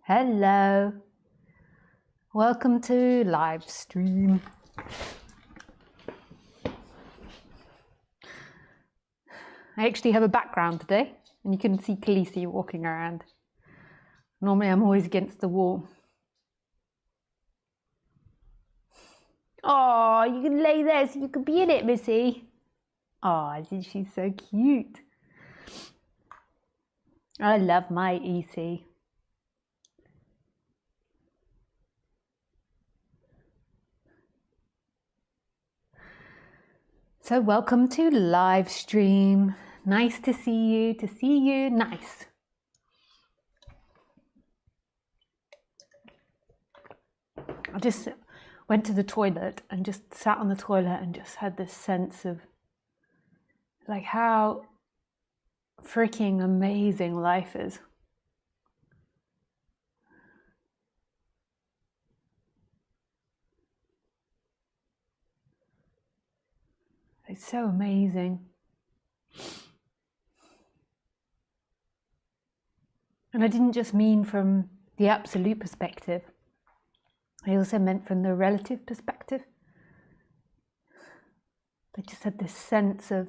Hello, welcome to live stream. I actually have a background today and you can see Khaleesi walking around. Normally I'm always against the wall. Oh, you can lay there so you can be in it, Missy. Oh, she's so cute. I love my EC. So welcome to live stream. Nice to see you, nice. I just went to the toilet and just sat on the toilet and just had this sense of like how freaking amazing life is. It's so amazing. And I didn't just mean from the absolute perspective. I also meant from the relative perspective. I just had this sense of,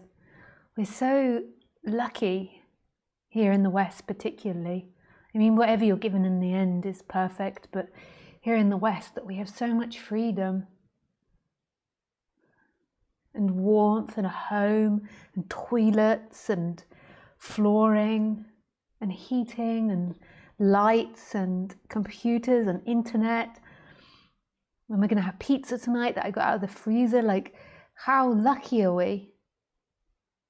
we're so lucky here in the West particularly. I mean, whatever you're given in the end is perfect, but here in the West that we have so much freedom and warmth and a home and toilets and flooring and heating and lights and computers and internet. And we're going to have pizza tonight that I got out of the freezer. Like, how lucky are we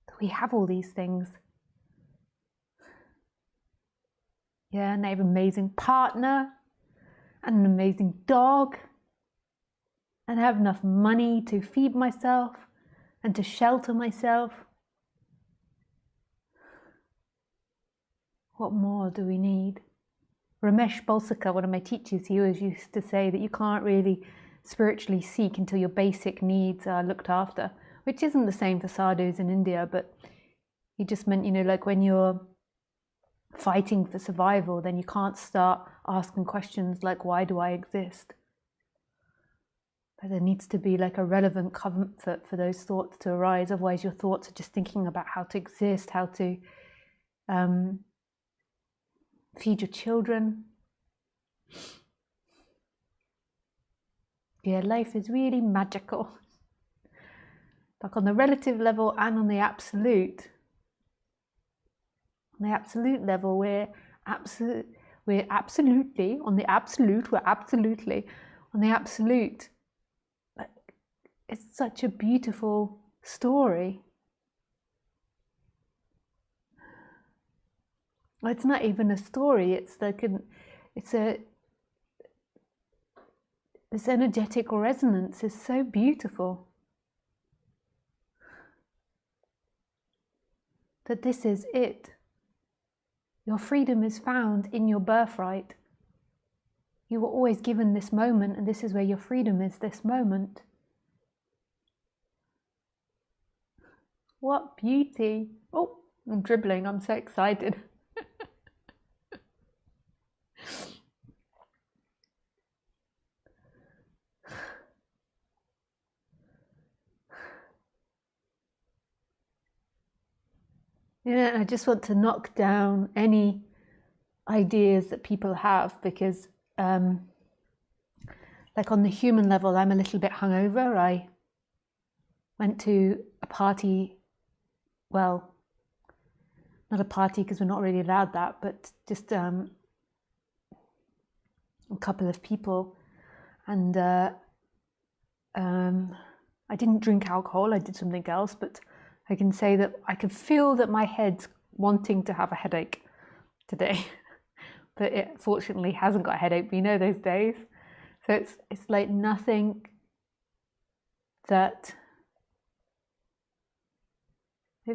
that we have all these things? Yeah, and I have an amazing partner and an amazing dog. And I have enough money to feed myself and to shelter myself. What more do we need? Ramesh Balsakar, one of my teachers, he always used to say that you can't really spiritually seek until your basic needs are looked after, which isn't the same for sadhus in India, but he just meant, you know, like when you're fighting for survival, then you can't start asking questions like, why do I exist? But there needs to be like a relevant comfort for those thoughts to arise. Otherwise your thoughts are just thinking about how to exist, how to feed your children. Yeah, life is really magical. Like on the relative level and on the absolute. On the absolute level, we're absolutely on the absolute. It's such a beautiful story. Well, it's not even a story. It's like this energetic resonance is so beautiful. That this is it. Your freedom is found in your birthright. You were always given this moment, and this is where your freedom is, this moment. What beauty. Oh, I'm dribbling, I'm so excited. Yeah, I just want to knock down any ideas that people have because like on the human level, I'm a little bit hungover. I went to a party, well, not a party because we're not really allowed that, but just a couple of people. And I didn't drink alcohol, I did something else, but I can say that I can feel that my head's wanting to have a headache today. But it fortunately hasn't got a headache, but you know those days. So it's like nothing that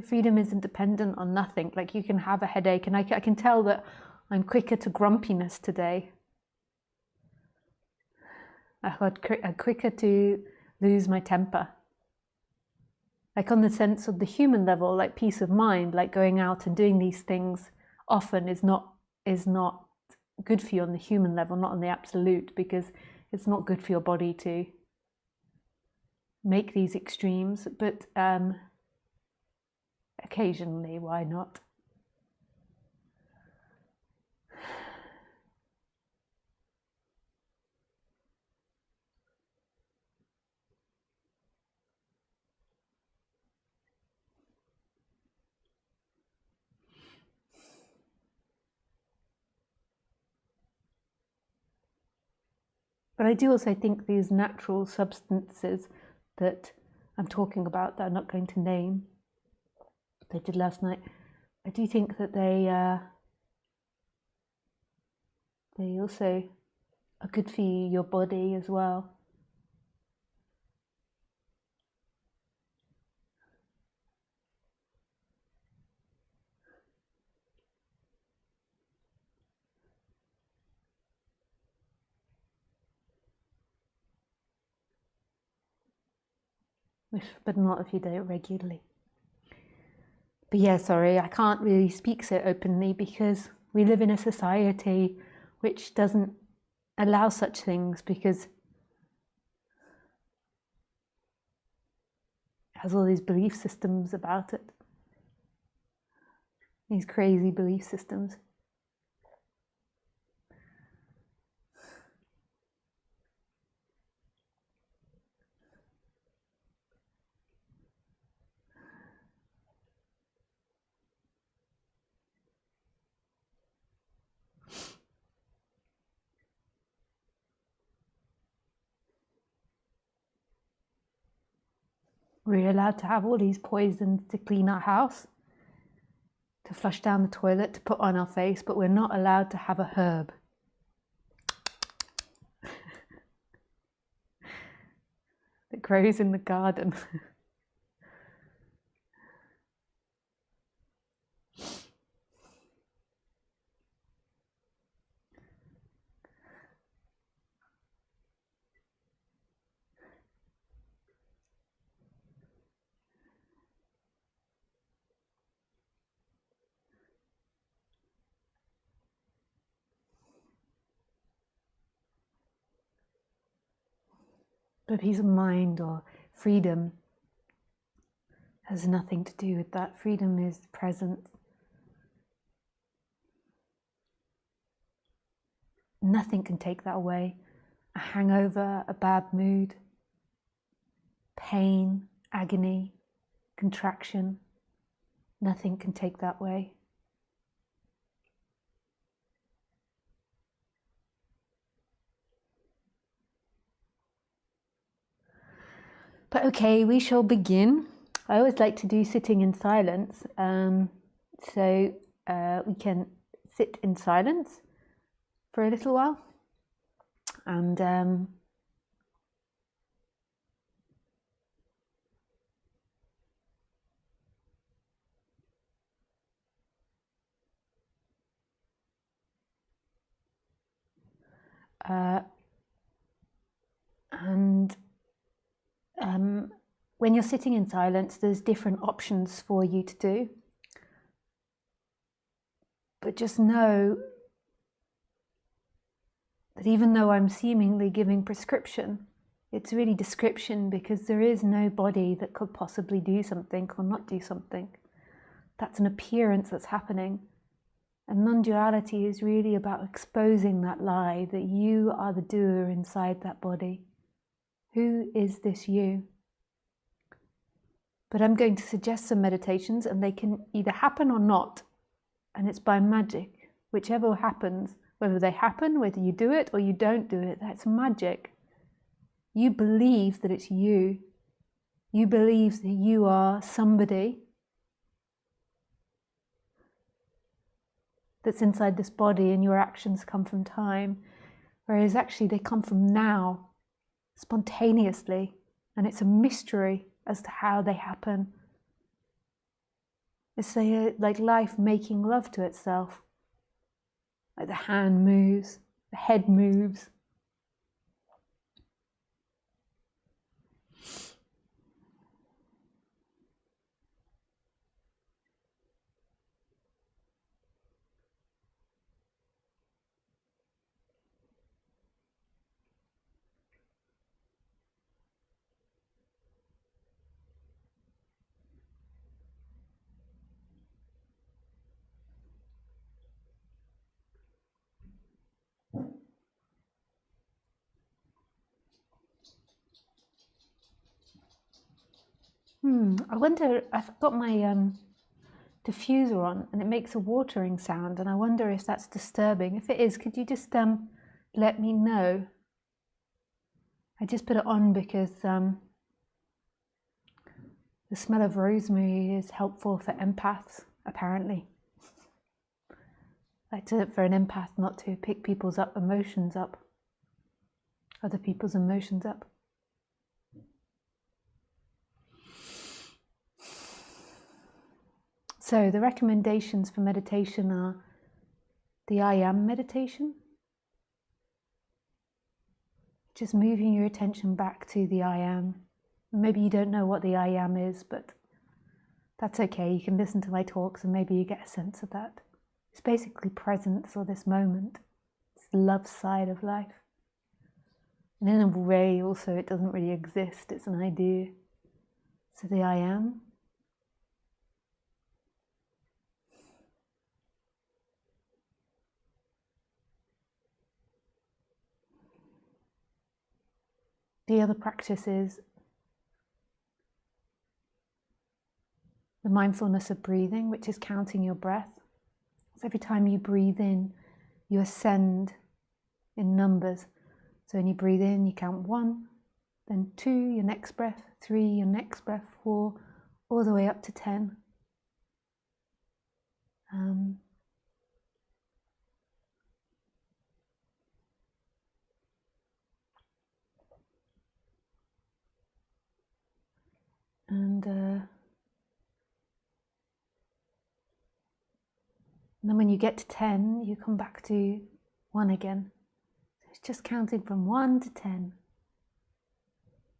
freedom isn't dependent on nothing. Like you can have a headache, and I can tell that I'm quicker to grumpiness today. I'm quicker to lose my temper. Like on the sense of the human level, like peace of mind, like going out and doing these things often is not good for you on the human level, not on the absolute, because it's not good for your body to make these extremes, but occasionally, why not? But I do also think these natural substances that I'm talking about, that I'm not going to name, they did last night, I do think that they also are good for your body as well. But not if you do it regularly. But yeah, sorry, I can't really speak so openly because we live in a society which doesn't allow such things, because it has all these belief systems about it. These crazy belief systems. We're allowed to have all these poisons to clean our house, to flush down the toilet, to put on our face, but we're not allowed to have a herb. That grows in the garden. But peace of mind or freedom has nothing to do with that. Freedom is present. Nothing can take that away. A hangover, a bad mood, pain, agony, contraction, nothing can take that away. But okay, we shall begin. I always like to do sitting in silence, so we can sit in silence for a little while, and when you're sitting in silence, there's different options for you to do. But just know that even though I'm seemingly giving prescription, it's really description, because there is no body that could possibly do something or not do something. That's an appearance that's happening. And non-duality is really about exposing that lie that you are the doer inside that body. Who is this you? But I'm going to suggest some meditations, and they can either happen or not. And it's by magic. Whichever happens, whether they happen, whether you do it or you don't do it, that's magic. You believe that it's you. You believe that you are somebody that's inside this body, and your actions come from time, whereas actually they come from now, spontaneously, and it's a mystery as to how they happen. It's like life making love to itself. Like the hand moves, the head moves. I wonder, I've got my diffuser on and it makes a watering sound, and I wonder if that's disturbing. If it is, could you just let me know? I just put it on because the smell of rosemary is helpful for empaths, apparently. Like for an empath not to pick people's emotions up, other people's emotions up. So the recommendations for meditation are the I am meditation. Just moving your attention back to the I am. Maybe you don't know what the I am is, but that's okay. You can listen to my talks and maybe you get a sense of that. It's basically presence, or this moment. It's the love side of life. And in a way also it doesn't really exist, it's an idea. So the I am. The other practice is the mindfulness of breathing, which is counting your breath. So every time you breathe in, you ascend in numbers. So when you breathe in, you count 1, then 2, your next breath, 3, your next breath, 4, all the way up to 10. And then when you get to 10, you come back to 1 again. So it's just counting from 1 to 10.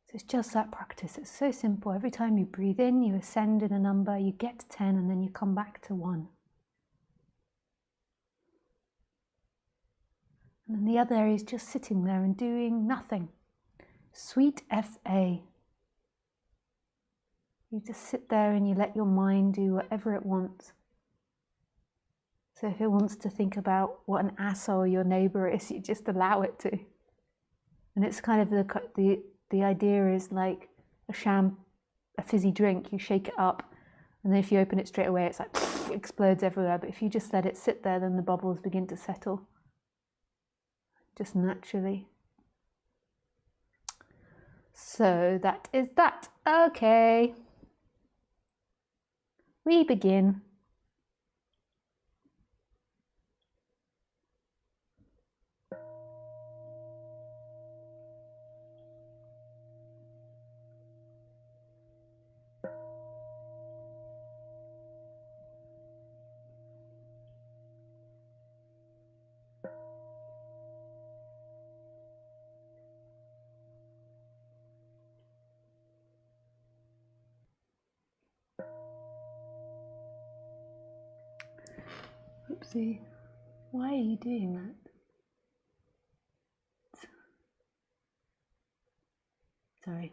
So it's just that practice. It's so simple. Every time you breathe in, you ascend in a number, you get to 10, and then you come back to 1. And then the other is just sitting there and doing nothing. Sweet FA. You just sit there and you let your mind do whatever it wants. So if it wants to think about what an asshole your neighbor is, you just allow it to. And it's kind of the idea is like a fizzy drink. You shake it up, and then if you open it straight away, it's like it explodes everywhere. But if you just let it sit there, then the bubbles begin to settle, just naturally. So that is that. Okay. We begin. Oopsie. Why are you doing that? Sorry.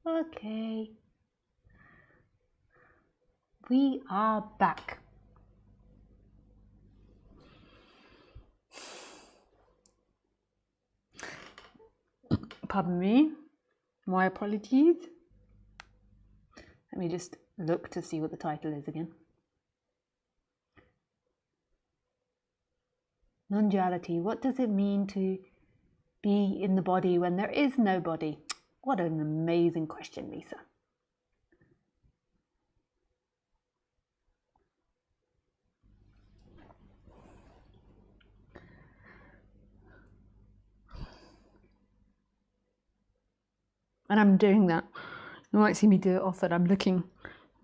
Okay. We are back. Pardon me. My apologies. Let me just look to see what the title is again. Non-duality. What does it mean to be in the body when there is no body? What an amazing question, Lisa. And I'm doing that. You might see me do it often. I'm looking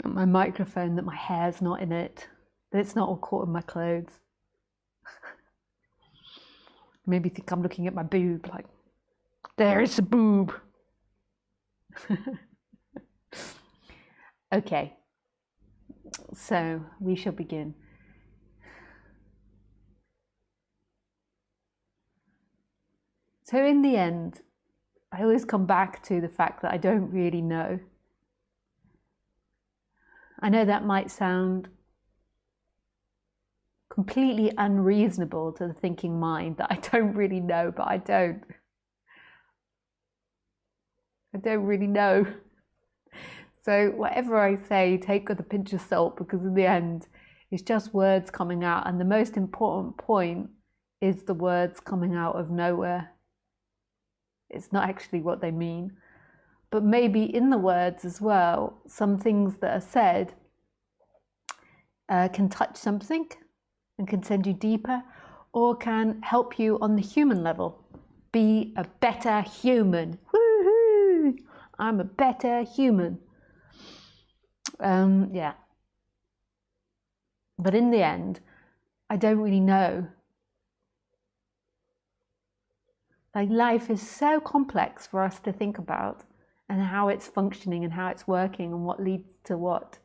at my microphone, that my hair's not in it, that it's not all caught in my clothes. Maybe think I'm looking at my boob, like, there is a boob. Okay, so we shall begin. So in the end, I always come back to the fact that I don't really know. I know that might sound completely unreasonable to the thinking mind, that I don't really know, but I don't. I don't really know. So whatever I say, take with a pinch of salt, because in the end, it's just words coming out. And the most important point is the words coming out of nowhere. It's not actually what they mean. But maybe in the words as well, some things that are said can touch something and can send you deeper, or can help you on the human level. Be a better human. Woohoo! I'm a better human. Yeah. But in the end, I don't really know. Like, life is so complex for us to think about, and how it's functioning and how it's working and what leads to what.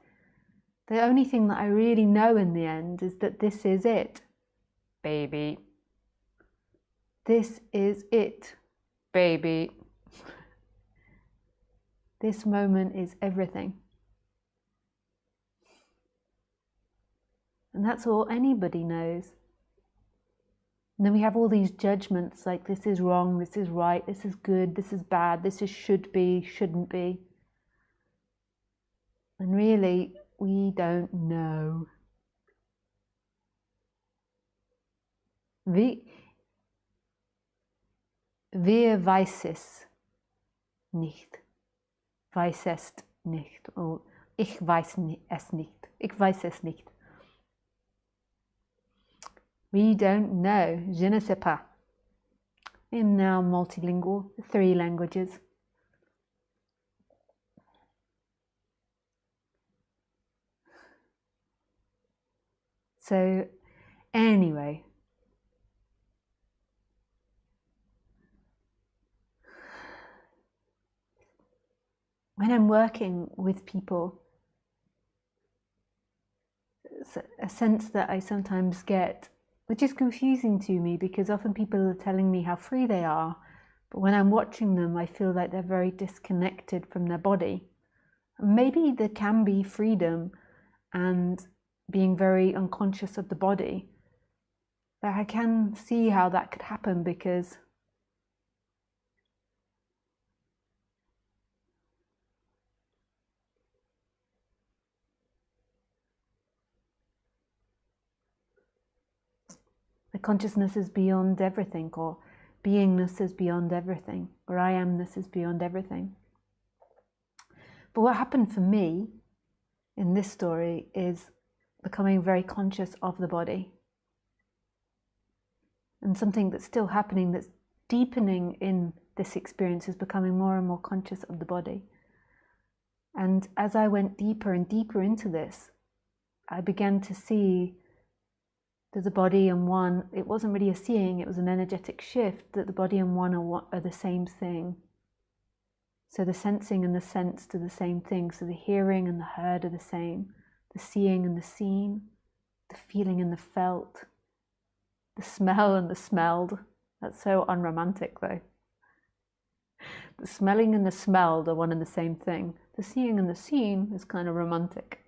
The only thing that I really know in the end is that this is it, baby. This is it, baby. This moment is everything. And that's all anybody knows. And then we have all these judgments, like, this is wrong, this is right, this is good, this is bad, this is should be, shouldn't be. And really, we don't know. Wir weiß es nicht. Weiß es nicht. Oh, ich weiß es nicht. Ich weiß es nicht. We don't know. Je ne sais pas. I'm now multilingual, 3 languages. So, anyway. When I'm working with people, it's a sense that I sometimes get, which is confusing to me, because often people are telling me how free they are, but when I'm watching them, I feel like they're very disconnected from their body. Maybe there can be freedom and being very unconscious of the body, but I can see how that could happen, because the consciousness is beyond everything, or beingness is beyond everything, or I amness is beyond everything. But what happened for me in this story is becoming very conscious of the body. And something that's still happening, that's deepening in this experience, is becoming more and more conscious of the body. And as I went deeper and deeper into this, I began to see that the body and one, it wasn't really a seeing, it was an energetic shift, that the body and one are the same thing. So the sensing and the sense do the same thing. So the hearing and the heard are the same. The seeing and the seen, the feeling and the felt, the smell and the smelled. That's so unromantic though. The smelling and the smelled are one and the same thing. The seeing and the seen is kind of romantic.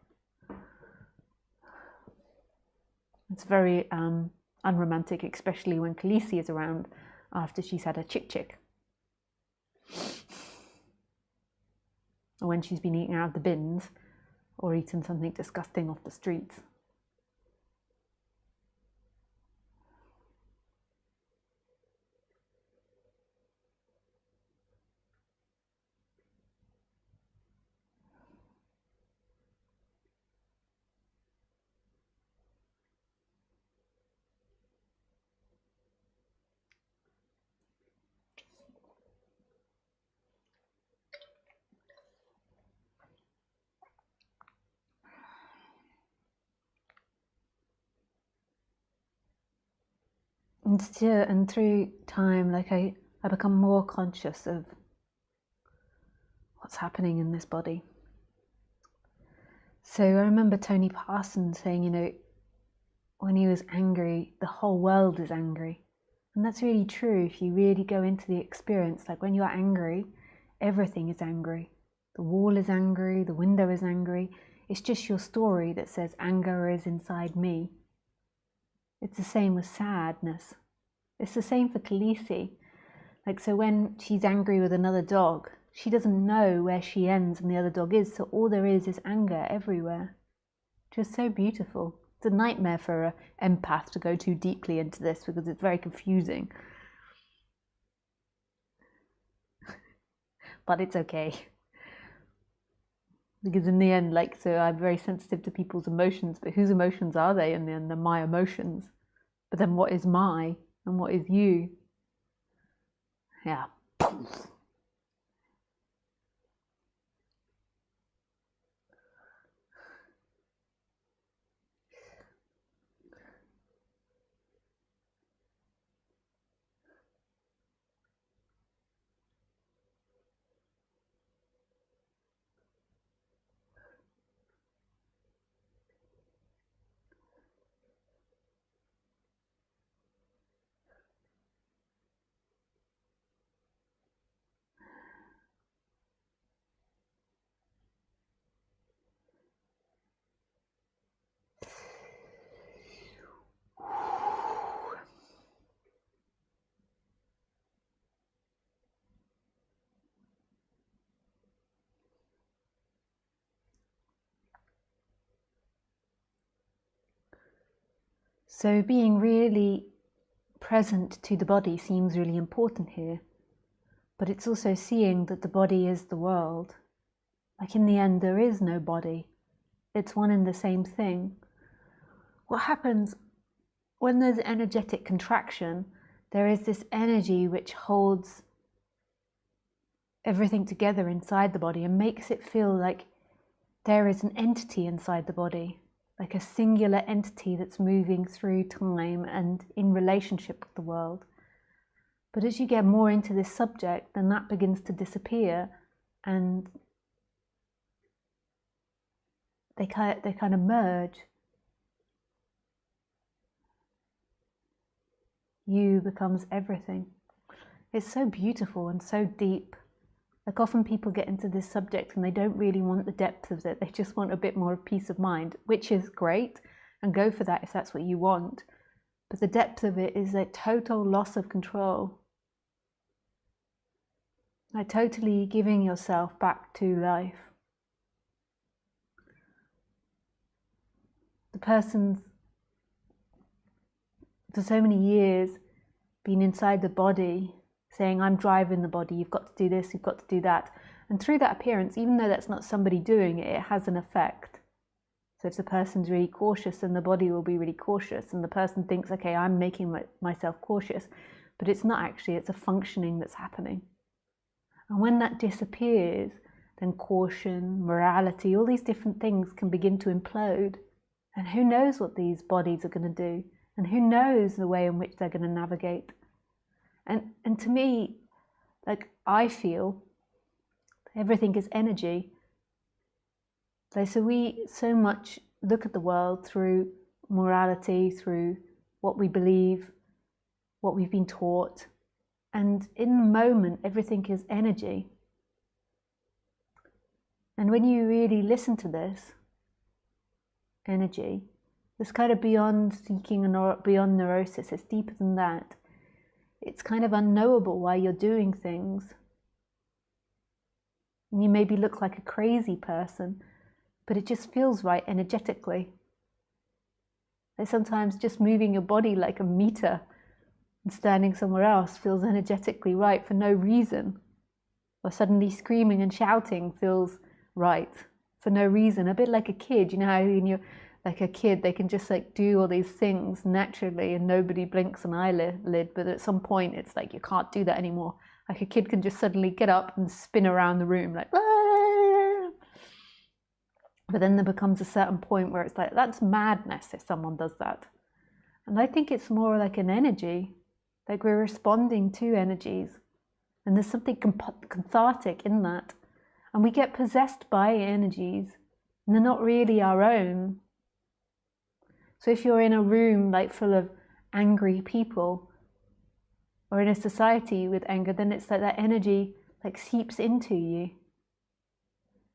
It's very unromantic, especially when Khaleesi is around after she's had a chick. Or when she's been eating out of the bins or eaten something disgusting off the streets. And through time, like I become more conscious of what's happening in this body. So I remember Tony Parsons saying, you know, when he was angry, the whole world is angry. And that's really true if you really go into the experience. Like when you're angry, everything is angry. The wall is angry, the window is angry. It's just your story that says anger is inside me. It's the same with sadness. It's the same for Khaleesi. Like, so when she's angry with another dog, she doesn't know where she ends and the other dog is, so all there is anger everywhere. Just so beautiful. It's a nightmare for an empath to go too deeply into this because it's very confusing. But it's okay. Because in the end, like, so I'm very sensitive to people's emotions, but whose emotions are they in the end? They're my emotions. But then what is my and what is you? Yeah. So being really present to the body seems really important here, but it's also seeing that the body is the world. Like in the end, there is no body. It's one and the same thing. What happens when there's energetic contraction, there is this energy which holds everything together inside the body and makes it feel like there is an entity inside the body. Like a singular entity that's moving through time and in relationship with the world. But as you get more into this subject, then that begins to disappear and they kind of merge. You becomes everything. It's so beautiful and so deep. Like often people get into this subject and they don't really want the depth of it. They just want a bit more of peace of mind, which is great, and go for that if that's what you want. But the depth of it is a total loss of control. Like totally giving yourself back to life. The person's for so many years been inside the body, saying, I'm driving the body, you've got to do this, you've got to do that. And through that appearance, even though that's not somebody doing it, it has an effect. So if the person's really cautious, then the body will be really cautious. And the person thinks, okay, I'm making myself cautious. But it's not actually, it's a functioning that's happening. And when that disappears, then caution, morality, all these different things can begin to implode. And who knows what these bodies are going to do? And who knows the way in which they're going to navigate? And to me, like I feel everything is energy. So we so much look at the world through morality, through what we believe, what we've been taught, And in the moment, everything is energy. And when you really listen to this energy, it's kind of beyond seeking and beyond neurosis, it's deeper than that. It's kind of unknowable why you're doing things. And you maybe look like a crazy person, but it just feels right energetically. Like sometimes just moving your body like a meter and standing somewhere else feels energetically right for no reason. Or suddenly screaming and shouting feels right for no reason. A bit like a kid, you know how when you're like a kid, they can just like do all these things naturally and nobody blinks an eyelid, but at some point it's like you can't do that anymore. Like a kid can just suddenly get up and spin around the room like, ah! But then there becomes a certain point where it's like, that's madness if someone does that. And I think it's more like an energy, like we're responding to energies. And there's something cathartic in that. And we get possessed by energies, and they're not really our own. So if you're in a room like full of angry people, or in a society with anger, then it's like that energy like seeps into you.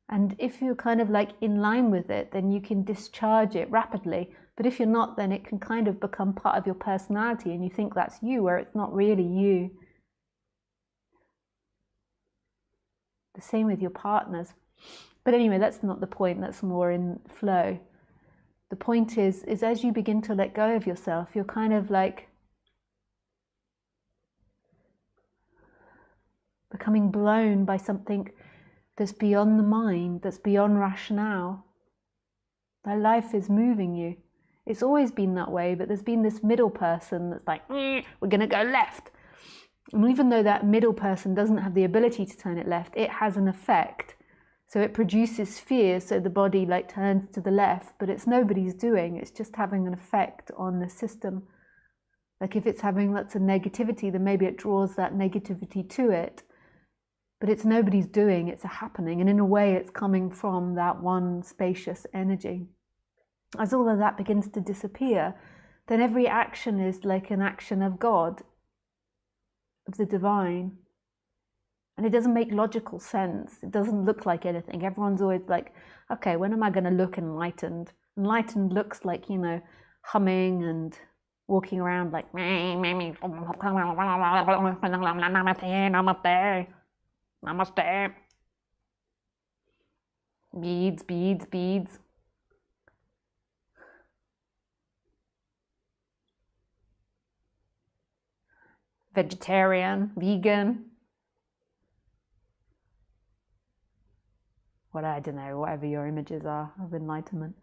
And if you're kind of like in line with it, then you can discharge it rapidly. But if you're not, then it can kind of become part of your personality and you think that's you, where it's not really you. The same with your partners. But anyway, that's not the point, that's more in flow. The point is as you begin to let go of yourself, you're kind of like becoming blown by something that's beyond the mind, that's beyond rationale. That life is moving you. It's always been that way, but there's been this middle person that's like, we're going to go left. And even though that middle person doesn't have the ability to turn it left, it has an effect. So it produces fear, so the body like turns to the left, but it's nobody's doing. It's just having an effect on the system. Like if it's having lots of negativity, then maybe it draws that negativity to it. But it's nobody's doing, it's a happening. And in a way, it's coming from that one spacious energy. As all of that begins to disappear, then every action is like an action of God, of the divine. And it doesn't make logical sense. It doesn't look like anything. Everyone's always like, okay, when am I going to look enlightened? Enlightened looks like, you know, humming and walking around like, namaste. Namaste. Beads, beads, beads. Vegetarian, vegan. What I don't know, whatever your images are of enlightenment.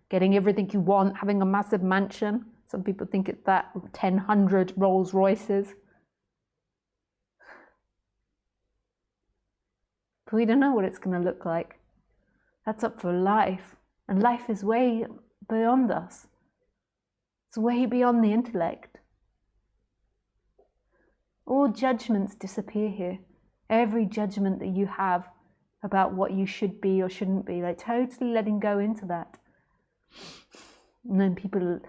Getting everything you want, having a massive mansion. Some people think it's that 1,000 Rolls Royces. But we don't know what it's going to look like. That's up for life. And life is way beyond us. It's way beyond the intellect. All judgments disappear here. Every judgment that you have about what you should be or shouldn't be, like totally letting go into that. And then people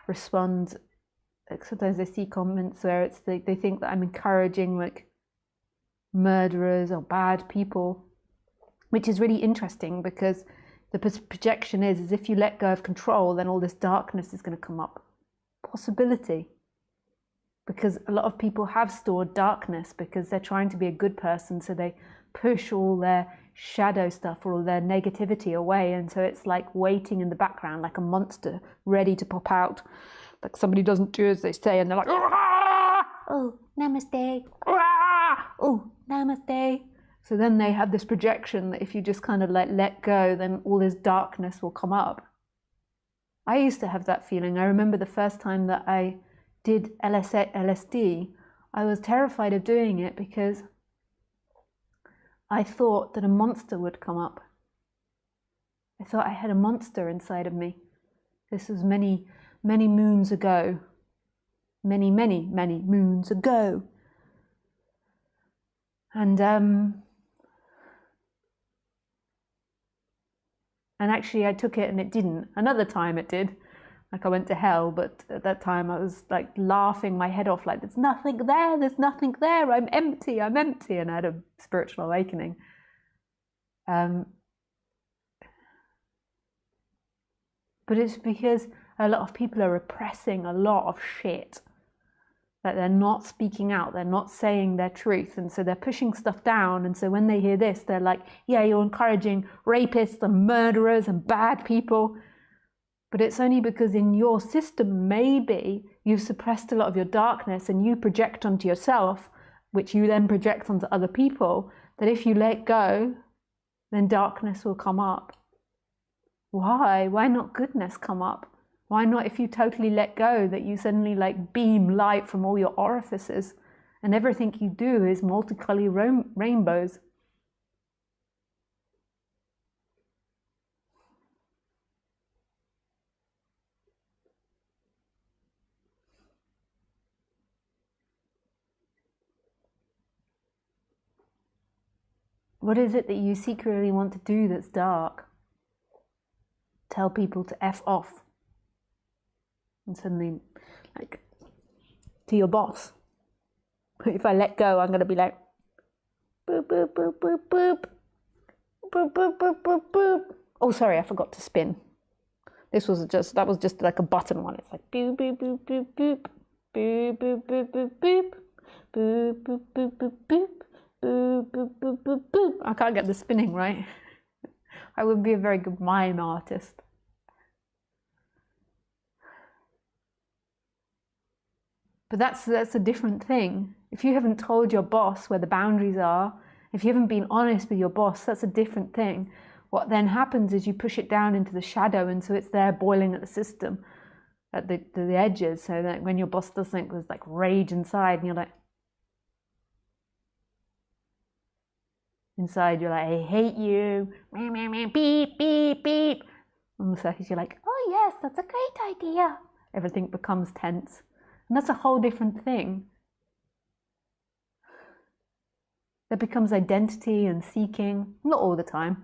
respond, like sometimes I see comments where it's like they think that I'm encouraging like murderers or bad people, which is really interesting because the projection is if you let go of control, then all this darkness is going to come up. Possibility. Because a lot of people have stored darkness because they're trying to be a good person, so they push all their shadow stuff or all their negativity away, and so it's like waiting in the background like a monster ready to pop out. Like somebody doesn't do as they say and they're like, oh, namaste, oh, namaste. So then they have this projection that if you just kind of like let go, then all this darkness will come up. I used to have that feeling. I remember the first time that I did LSD, I was terrified of doing it because I thought that a monster would come up. I thought I had a monster inside of me. This was many, many moons ago. Many, many, many moons ago. And actually I took it and it didn't. Another time it did. like I went to hell, but at that time I was like laughing my head off, like there's nothing there, I'm empty, and I had a spiritual awakening. But it's because a lot of people are repressing a lot of shit, that they're not speaking out, they're not saying their truth, and so they're pushing stuff down. And so when they hear this, they're like, yeah, you're encouraging rapists and murderers and bad people. But it's only because in your system, maybe you've suppressed a lot of your darkness and you project onto yourself, which you then project onto other people, that if you let go, then darkness will come up. Why? Why not goodness come up? Why not, if you totally let go, that you suddenly like beam light from all your orifices and everything you do is multicolored rainbows? What is it that you secretly want to do that's dark? Tell people to F off. And suddenly, like, to your boss. If I let go, I'm going to be like, boop, boop, boop, boop, boop. Boop, boop, boop, boop, boop. Oh, sorry, I forgot to spin. That was just like a button one. It's like, boop, boop, boop, boop, boop. Boop, boop, boop, boop, boop. Boop, boop, boop, boop, boop. Boop, boop, boop, boop, boop. I can't get the spinning right. I would be a very good mime artist. But that's a different thing. If you haven't told your boss where the boundaries are, if you haven't been honest with your boss, that's a different thing. What then happens is you push it down into the shadow, and so it's there boiling at the system, at the edges, so that when your boss does something, there's like rage inside, and you're like, inside you're like, I hate you, beep, beep, beep. On the surface you're like, oh yes, that's a great idea. Everything becomes tense. And that's a whole different thing. There becomes identity and seeking, not all the time.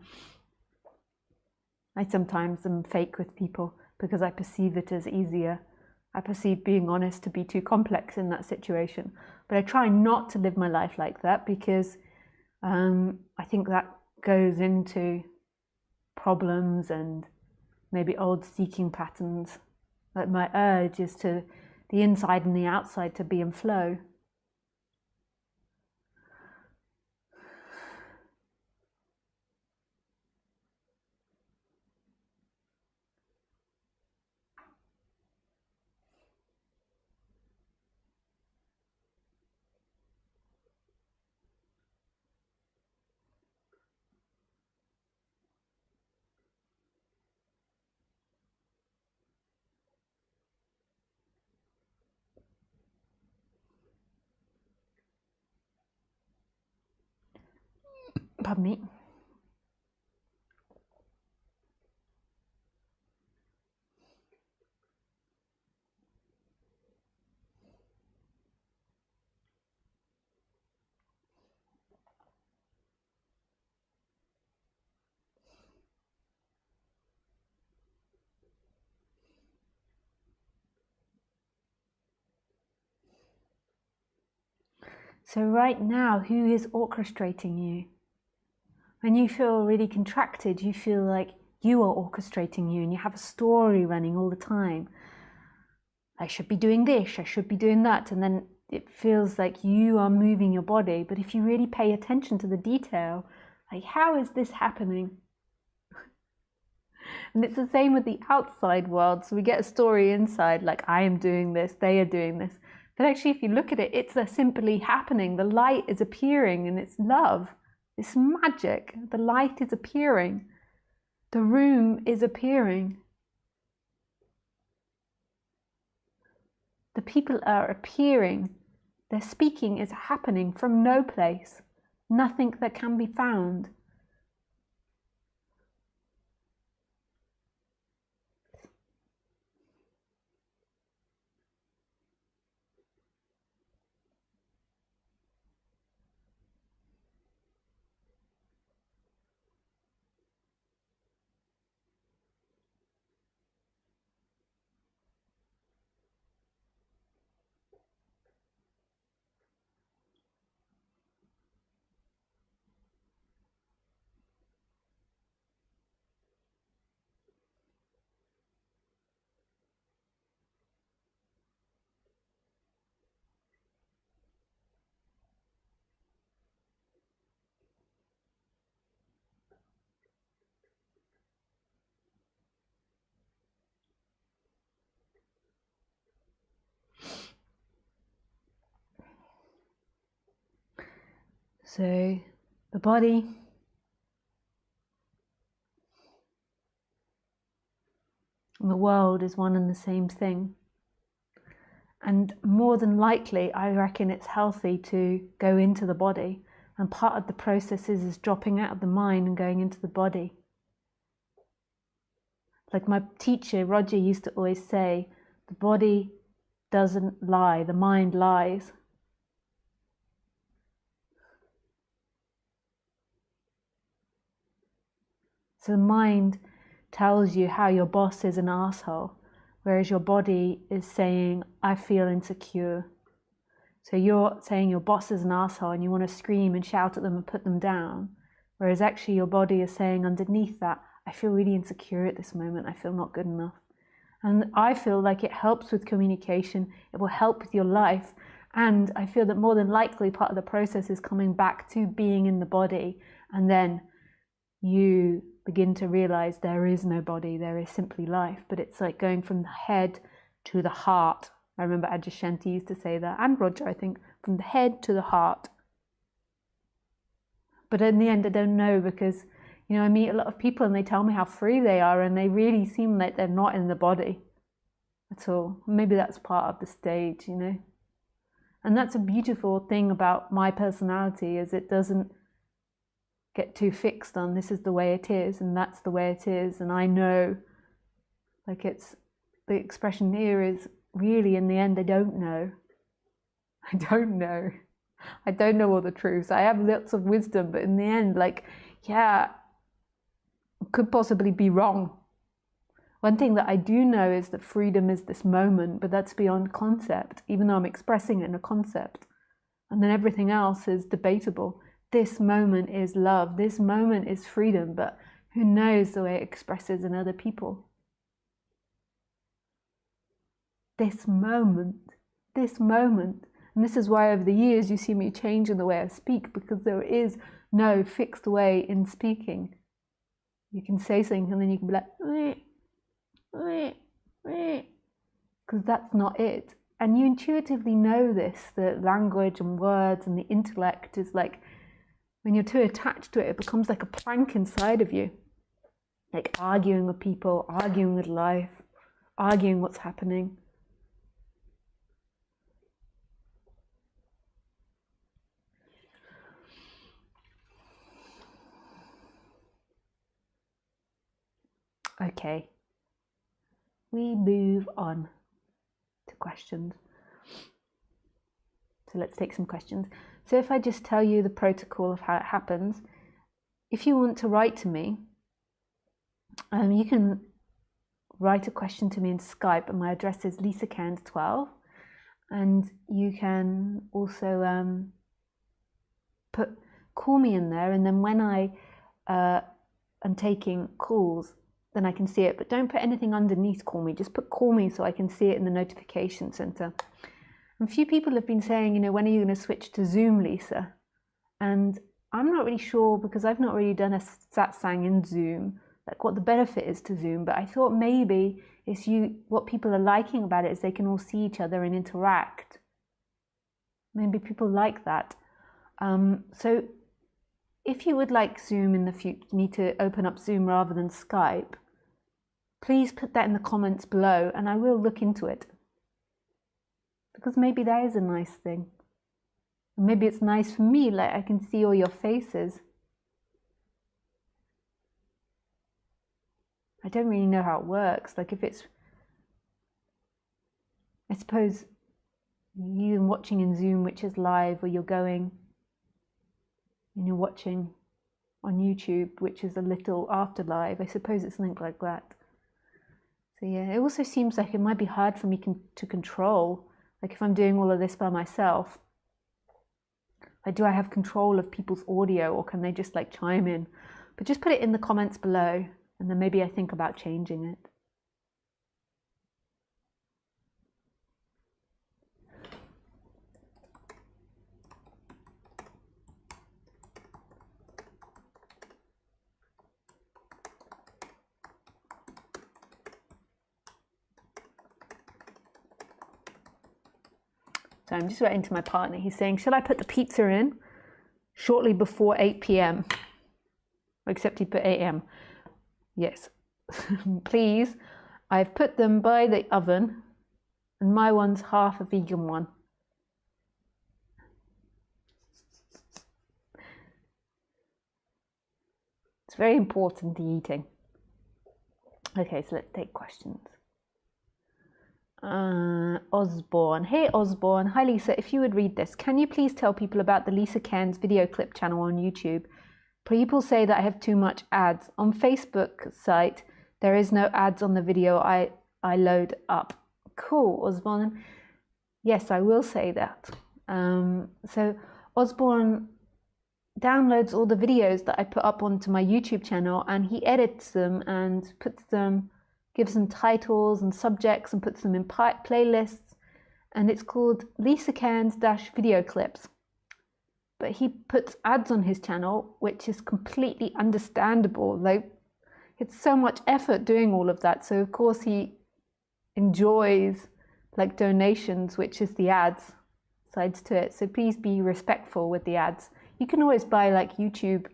I sometimes am fake with people because I perceive it as easier. I perceive being honest to be too complex in that situation. But I try not to live my life like that, because I think that goes into problems and maybe old seeking patterns. Like my urge is to the inside and the outside to be in flow. Pardon me. So right now, who is orchestrating you? When you feel really contracted, you feel like you are orchestrating you, and you have a story running all the time. I should be doing this, I should be doing that, and then it feels like you are moving your body. But if you really pay attention to the detail, like, how is this happening? And it's the same with the outside world. So we get a story inside, like, I am doing this, they are doing this. But actually, if you look at it, it's simply happening. The light is appearing, and it's love. It's magic. The light is appearing. The room is appearing. The people are appearing. Their speaking is happening from no place. Nothing that can be found. So the body and the world is one and the same thing. And more than likely, I reckon it's healthy to go into the body. And part of the process is dropping out of the mind and going into the body. Like my teacher, Roger, used to always say, the body doesn't lie, the mind lies. So the mind tells you how your boss is an asshole, whereas your body is saying, I feel insecure. So you're saying your boss is an asshole and you want to scream and shout at them and put them down, whereas actually your body is saying underneath that, I feel really insecure at this moment, I feel not good enough. And I feel like it helps with communication, it will help with your life, and I feel that more than likely part of the process is coming back to being in the body, and then you begin to realize there is no body, there is simply life. But it's like going from the head to the heart. I remember Adyashanti used to say that, and Roger, I think, from the head to the heart. But in the end, I don't know, because I meet a lot of people and they tell me how free they are, and they really seem like they're not in the body at all. Maybe that's part of the stage, And that's a beautiful thing about my personality, is it doesn't get too fixed on this is the way it is and that's the way it is. And I know, like, it's the expression here is really, in the end, I don't know. I don't know. I don't know all the truths. I have lots of wisdom, but in the end, could possibly be wrong. One thing that I do know is that freedom is this moment, but that's beyond concept, even though I'm expressing it in a concept. And then everything else is debatable. This moment is love, this moment is freedom, but who knows the way it expresses in other people. This moment. And this is why over the years you see me change in the way I speak, because there is no fixed way in speaking. You can say something and then you can be like, because that's not it. And you intuitively know this, that language and words and the intellect is like, when you're too attached to it, it becomes like a plank inside of you. Like arguing with people, arguing with life, arguing what's happening. Okay. We move on to questions. So let's take some questions. So if I just tell you the protocol of how it happens, if you want to write to me, you can write a question to me in Skype, and my address is lisacairns12, and you can also call me in there, and then when I am taking calls, then I can see it. But don't put anything underneath call me, just put call me so I can see it in the notification center. And a few people have been saying, when are you going to switch to Zoom, Lisa? And I'm not really sure, because I've not really done a satsang in Zoom, like what the benefit is to Zoom. But I thought maybe what people are liking about it is they can all see each other and interact. Maybe people like that. So if you would like Zoom in the future, need to open up Zoom rather than Skype, please put that in the comments below and I will look into it. Because maybe that is a nice thing. Maybe it's nice for me, like I can see all your faces. I don't really know how it works. Like if it's, I suppose, you watching in Zoom, which is live, or you're going and you're watching on YouTube, which is a little after live. I suppose it's something like that. So yeah, it also seems like it might be hard for me to control. Like if I'm doing all of this by myself, like do I have control of people's audio, or can they just like chime in? But just put it in the comments below, and then maybe I think about changing it. So I'm just writing to my partner. He's saying, should I put the pizza in? shortly before 8 p.m. Except he put a.m. Yes. Please, I've put them by the oven, and my one's half a vegan one. It's very important, the eating. Okay, so let's take questions. Osborne. Hey Osborne. Hi Lisa, if you would read this, can you please tell people about the Lisa Cairns video clip channel on YouTube? People say that I have too much ads. On Facebook site, there is no ads on the video I load up. Cool, Osborne. Yes, I will say that. So Osborne downloads all the videos that I put up onto my YouTube channel, and he edits them and gives them titles and subjects and puts them in playlists, and it's called Lisa Cairns video clips. But he puts ads on his channel, which is completely understandable. Like, it's so much effort doing all of that. So of course he enjoys like donations, which is the ads sides to it. So please be respectful with the ads. You can always buy like YouTube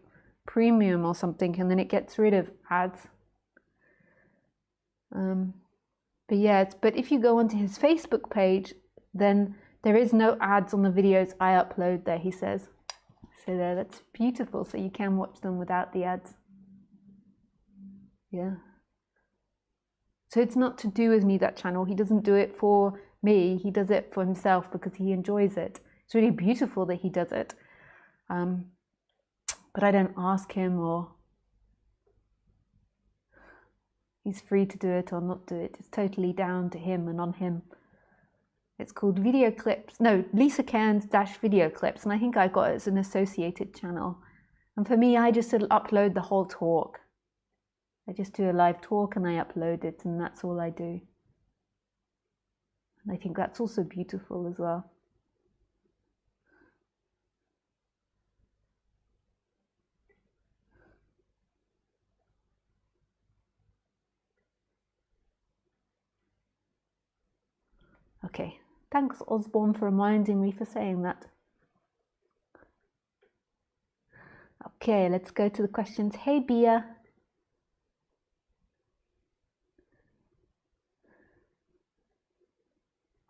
Premium or something, and then it gets rid of ads. But if you go onto his Facebook page, then there is no ads on the videos I upload there, he says. So there, that's beautiful. So you can watch them without the ads. Yeah. So it's not to do with me, that channel. He doesn't do it for me. He does it for himself because he enjoys it. It's really beautiful that he does it. But I don't ask him, or he's free to do it or not do it. It's totally down to him and on him. It's called Video Clips. No, Lisa Cairns Video Clips. And I think I got it as an associated channel. And for me, I just upload the whole talk. I just do a live talk and I upload it, and that's all I do. And I think that's also beautiful as well. Okay, thanks Osborne for reminding me, for saying that. Okay, let's go to the questions. Hey Bia.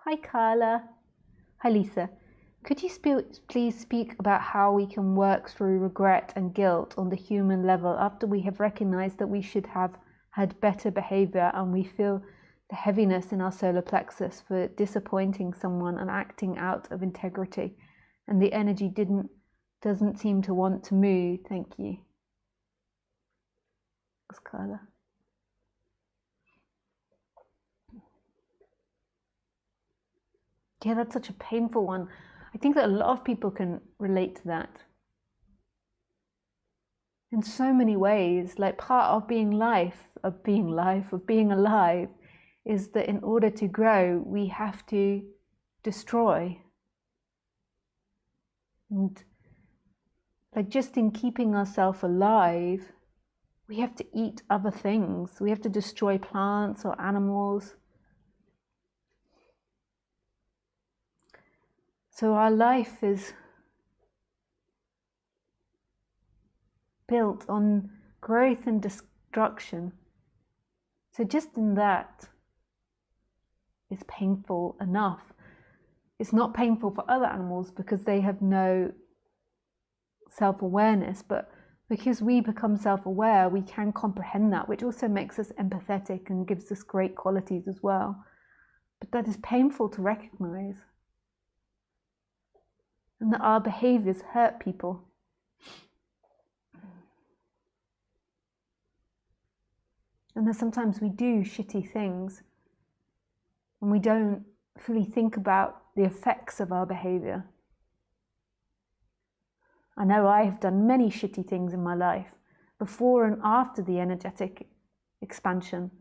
Hi Carla. Hi Lisa. Could you please speak about how we can work through regret and guilt on the human level after we have recognized that we should have had better behavior, and we feel the heaviness in our solar plexus for disappointing someone and acting out of integrity, and the energy doesn't seem to want to move? Thank you. Thanks, Carla. Yeah, that's such a painful one. I think that a lot of people can relate to that in so many ways. Like, part of being alive, is that in order to grow, we have to destroy. And like, just in keeping ourselves alive, we have to eat other things. We have to destroy plants or animals. So our life is built on growth and destruction. So just in that, it's painful enough. It's not painful for other animals because they have no self-awareness, but because we become self-aware, we can comprehend that, which also makes us empathetic and gives us great qualities as well. But that is painful to recognize. And that our behaviors hurt people. And that sometimes we do shitty things and we don't fully think about the effects of our behavior. I know I have done many shitty things in my life, before and after the energetic expansion.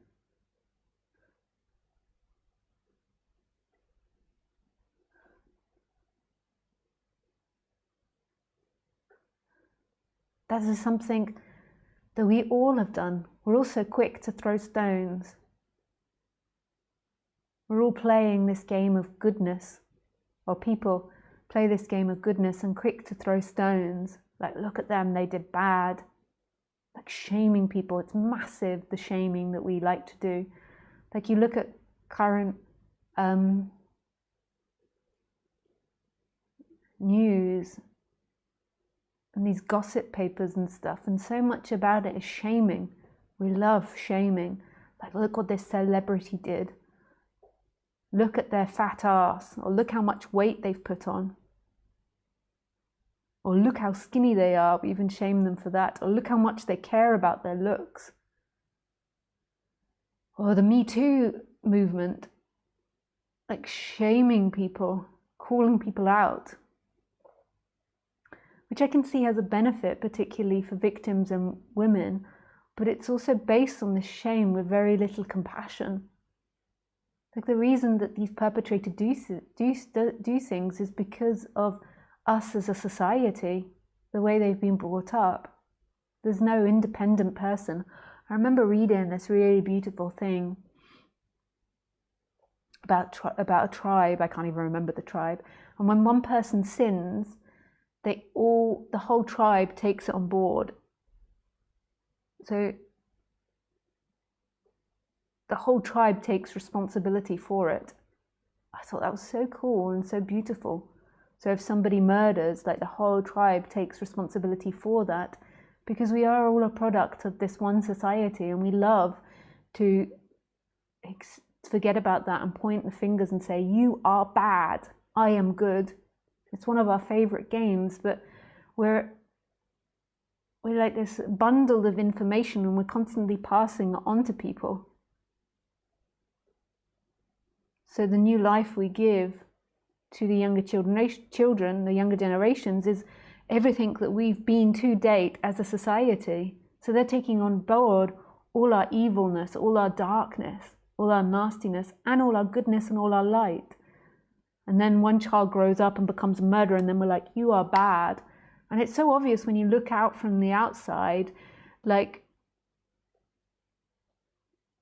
That is something that we all have done. We're all so quick to throw stones. We're all playing this game of goodness, or people play this game of goodness and quick to throw stones. Like, look at them, they did bad. Like shaming people, it's massive, the shaming that we like to do. Like you look at current news and these gossip papers and stuff, and so much about it is shaming. We love shaming. Like, look what this celebrity did. Look at their fat ass, or look how much weight they've put on. Or look how skinny they are, we even shame them for that. Or look how much they care about their looks. Or the Me Too movement, like shaming people, calling people out, which I can see has a benefit, particularly for victims and women, but it's also based on this shame with very little compassion. Like the reason that these perpetrators do things is because of us as a society, the way they've been brought up. There's no independent person. I remember reading this really beautiful thing about a tribe. I can't even remember the tribe. And when one person sins, the whole tribe takes it on board. So the whole tribe takes responsibility for it. I thought that was so cool and so beautiful. So if somebody murders, like the whole tribe takes responsibility for that, because we are all a product of this one society, and we love to forget about that and point the fingers and say, you are bad, I am good. It's one of our favorite games, but we're like this bundle of information, and we're constantly passing it on to people. So the new life we give to the younger children, the younger generations, is everything that we've been to date as a society. So they're taking on board all our evilness, all our darkness, all our nastiness, and all our goodness and all our light. And then one child grows up and becomes a murderer, and then we're like, you are bad. And it's so obvious when you look out from the outside, like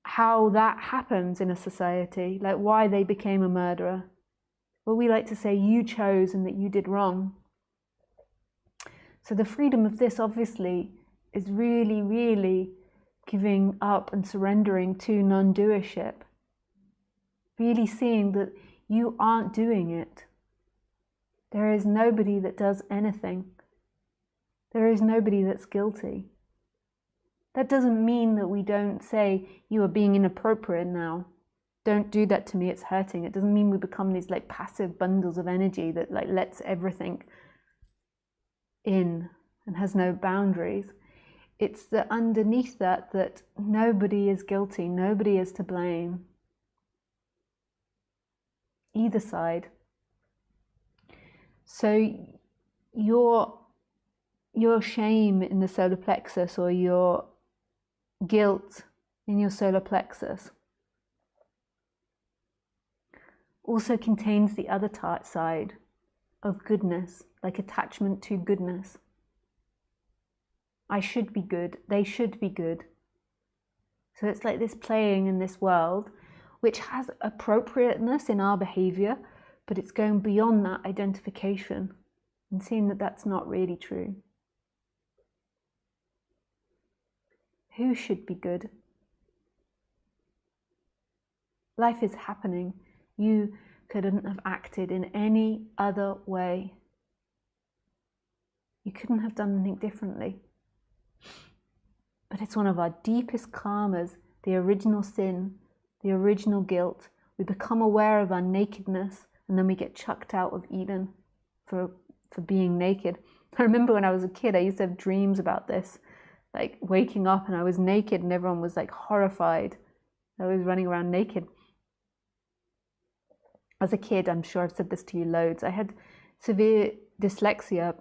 how that happens in a society, like why they became a murderer. Well, we like to say you chose and that you did wrong. So the freedom of this obviously is really, really giving up and surrendering to non-doership. Really seeing that you aren't doing it. There is nobody that does anything. There is nobody that's guilty. That doesn't mean that we don't say, you are being inappropriate now. Don't do that to me, it's hurting. It doesn't mean we become these like passive bundles of energy that like lets everything in and has no boundaries. It's that underneath that nobody is guilty, nobody is to blame. Either side. So your shame in the solar plexus, or your guilt in your solar plexus, also contains the other side of goodness, like attachment to goodness. I should be good, they should be good. So it's like this playing in this world, which has appropriateness in our behavior, but it's going beyond that identification and seeing that that's not really true. Who should be good? Life is happening. You couldn't have acted in any other way. You couldn't have done anything differently. But it's one of our deepest karmas, the original sin, the original guilt. We become aware of our nakedness, and then we get chucked out of Eden for being naked. I remember when I was a kid, I used to have dreams about this, like waking up and I was naked and everyone was like horrified. I was running around naked. As a kid, I'm sure I've said this to you loads, I had severe dyslexia.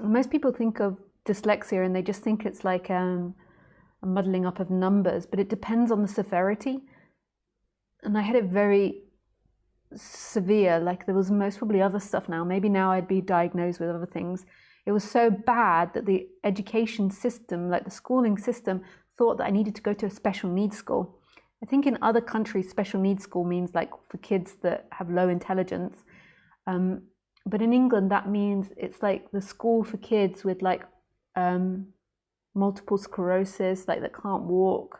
Most people think of dyslexia and they just think it's like a muddling up of numbers, but it depends on the severity. And I had it very severe, like there was most probably other stuff now. Maybe now I'd be diagnosed with other things. It was so bad that the education system, like the schooling system, thought that I needed to go to a special needs school. I think in other countries, special needs school means like for kids that have low intelligence. But in England, that means it's like the school for kids with like multiple sclerosis, like that can't walk,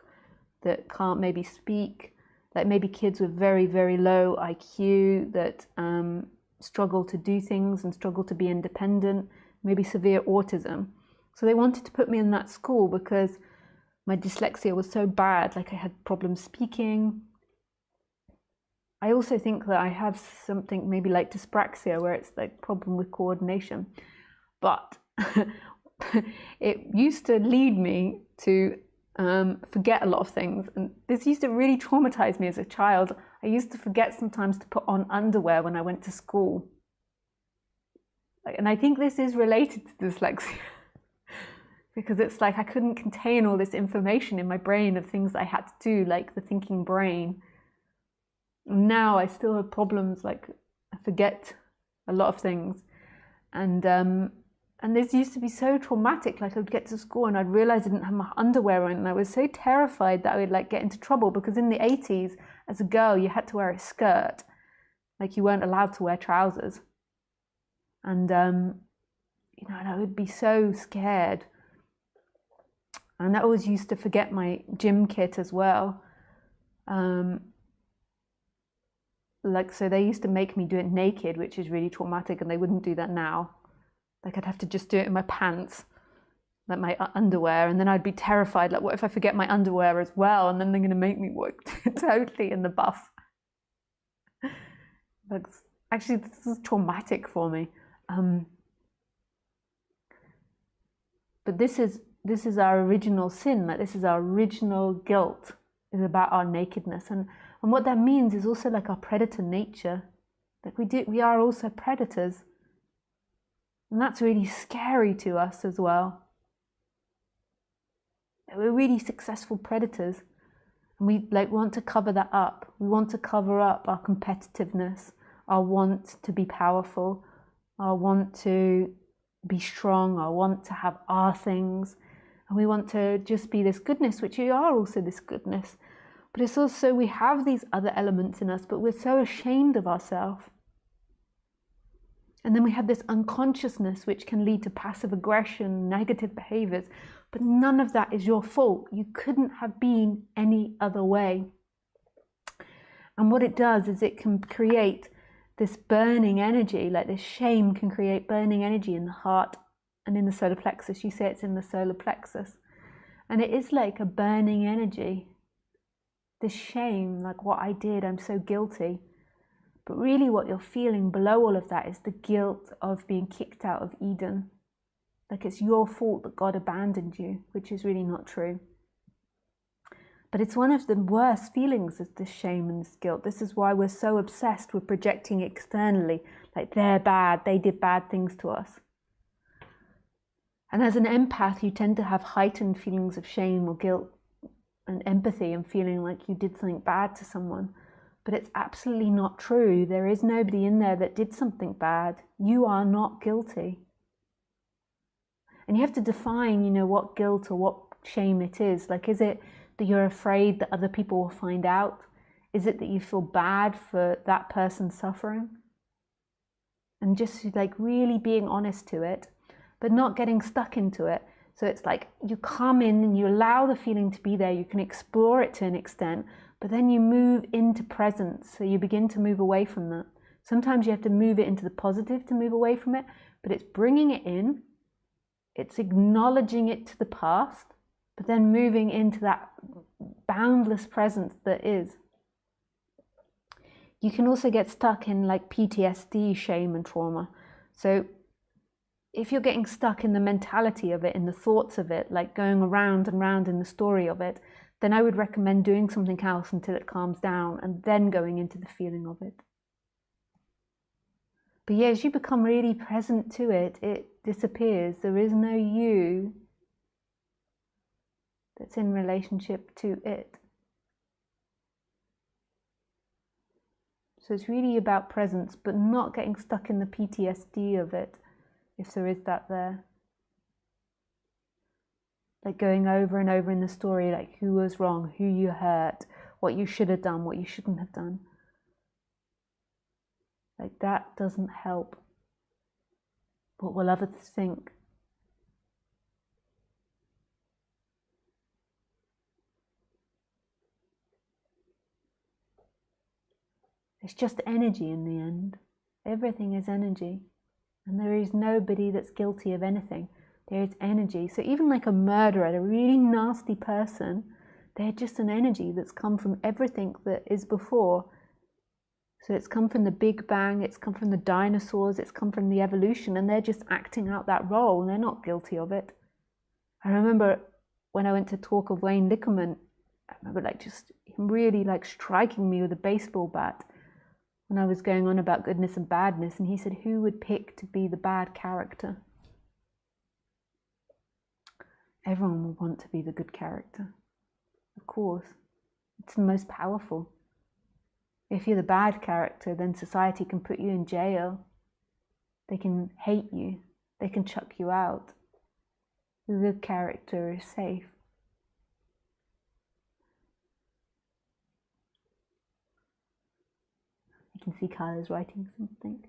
that can't maybe speak, like maybe kids with very, very low IQ that struggle to do things and struggle to be independent, maybe severe autism. So they wanted to put me in that school because my dyslexia was so bad, like I had problems speaking. I also think that I have something maybe like dyspraxia, where it's like problem with coordination. But it used to lead me to forget a lot of things. And this used to really traumatize me as a child. I used to forget sometimes to put on underwear when I went to school. And I think this is related to dyslexia. Because it's like I couldn't contain all this information in my brain of things I had to do, like the thinking brain. Now I still have problems, like I forget a lot of things. And this used to be so traumatic. Like I'd get to school and I'd realize I didn't have my underwear on, and I was so terrified that I would like get into trouble, because in the 80s, as a girl, you had to wear a skirt. Like you weren't allowed to wear trousers. And you know, and I would be so scared. And I always used to forget my gym kit as well. Like, so they used to make me do it naked, which is really traumatic, and they wouldn't do that now. Like I'd have to just do it in my pants, like my underwear, and then I'd be terrified, like what if I forget my underwear as well, and then they're gonna make me work totally in the buff. Like, actually, this is traumatic for me. But this is our original sin, like this is our original guilt, is about our nakedness. And what that means is also like our predator nature. Like we are also predators. And that's really scary to us as well. We're really successful predators. And we like want to cover that up. We want to cover up our competitiveness, our want to be powerful, our want to be strong, our want to have our things. And we want to just be this goodness, which we are also this goodness. But it's also, we have these other elements in us, but we're so ashamed of ourselves. And then we have this unconsciousness, which can lead to passive aggression, negative behaviors. But none of that is your fault. You couldn't have been any other way. And what it does is it can create this burning energy, like this shame can create burning energy in the heart and in the solar plexus. You say it's in the solar plexus. And it is like a burning energy. This shame, like what I did, I'm so guilty. But really what you're feeling below all of that is the guilt of being kicked out of Eden. Like it's your fault that God abandoned you, which is really not true. But it's one of the worst feelings, is this shame and this guilt. This is why we're so obsessed with projecting externally, like they're bad, they did bad things to us. And as an empath, you tend to have heightened feelings of shame or guilt and empathy and feeling like you did something bad to someone. But it's absolutely not true. There is nobody in there that did something bad. You are not guilty. And you have to define, what guilt or what shame it is. Like, is it that you're afraid that other people will find out? Is it that you feel bad for that person suffering? And just like really being honest to it, but not getting stuck into it. So it's like you come in and you allow the feeling to be there. You can explore it to an extent, but then you move into presence. So you begin to move away from that. Sometimes you have to move it into the positive to move away from it, but it's bringing it in. It's acknowledging it to the past, but then moving into that boundless presence that is. You can also get stuck in like PTSD, shame and trauma. So if you're getting stuck in the mentality of it, in the thoughts of it, like going around and round in the story of it, then I would recommend doing something else until it calms down and then going into the feeling of it. But yeah, as you become really present to it, it disappears. There is no you that's in relationship to it. So it's really about presence, but not getting stuck in the PTSD of it, if there is that there. Like going over and over in the story, like who was wrong, who you hurt, what you should have done, what you shouldn't have done. Like that doesn't help. What will others think? It's just energy in the end. Everything is energy. And there is nobody that's guilty of anything. There is energy. So even like a murderer, a really nasty person, they're just an energy that's come from everything that is before. So it's come from the Big Bang, it's come from the dinosaurs, it's come from the evolution, and they're just acting out that role, and they're not guilty of it. I remember when I went to talk of Wayne Lickerman, I remember like just him really like striking me with a baseball bat when I was going on about goodness and badness, and he said, who would pick to be the bad character? Everyone will want to be the good character. Of course. It's the most powerful. If you're the bad character, then society can put you in jail. They can hate you. They can chuck you out. The good character is safe. You can see Kyla's writing something.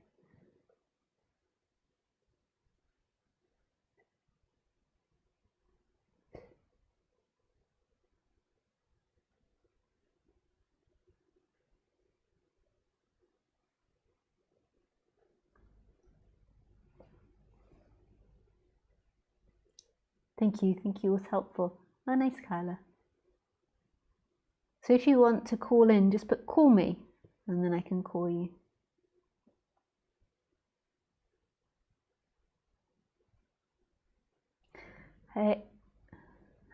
Thank you, it was helpful. Oh, nice, Kyla. So if you want to call in, just put call me, and then I can call you. Hey,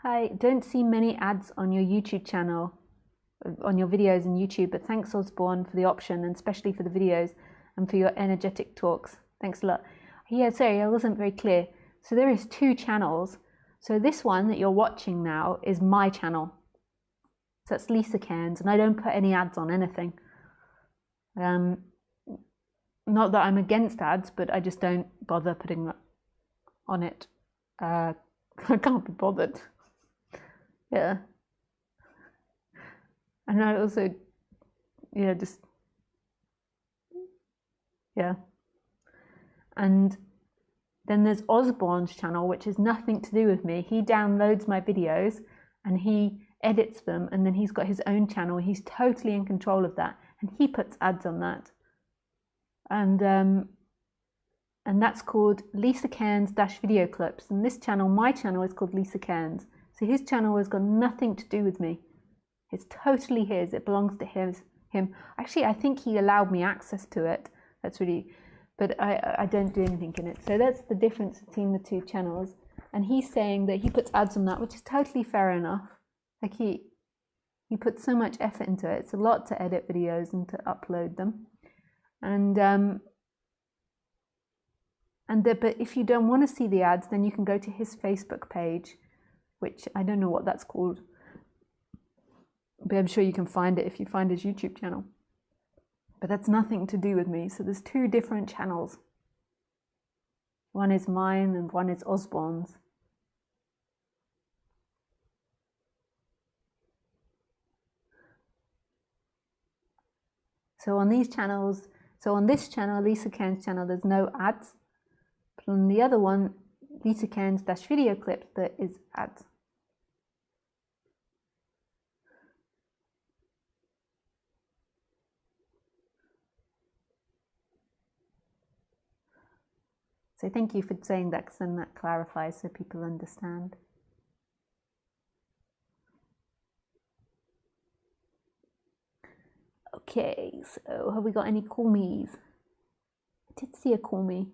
hi, don't see many ads on your YouTube channel, on your videos in YouTube, but thanks Osborne for the option, and especially for the videos, and for your energetic talks. Thanks a lot. Yeah, sorry, I wasn't very clear. So there is 2 channels. So this one that you're watching now is my channel. So that's Lisa Cairns, and I don't put any ads on anything. Not that I'm against ads, but I just don't bother putting on it. I can't be bothered. Yeah. And I also, yeah, just, yeah. And then there's Osborne's channel, which has nothing to do with me. He downloads my videos and he edits them, and then he's got his own channel. He's totally in control of that, and he puts ads on that. And that's called Lisa Cairns Video Clips. And this channel, my channel, is called Lisa Cairns. So his channel has got nothing to do with me. It's totally his. It belongs to him. Actually, I think he allowed me access to it. That's really. But I don't do anything in it. So that's the difference between the 2 channels. And he's saying that he puts ads on that, which is totally fair enough. Like he puts so much effort into it. It's a lot to edit videos and to upload them. But if you don't want to see the ads, then you can go to his Facebook page, which I don't know what that's called. But I'm sure you can find it if you find his YouTube channel. But that's nothing to do with me. So there's 2 different channels. One is mine and one is Osborne's. So on these channels, so on this channel, Lisa Cairns channel, there's no ads. But on the other one, Lisa Cairns Video Clips, there is ads. So thank you for saying that, because then that clarifies so people understand. Okay, so have we got any call me's? I did see a call me.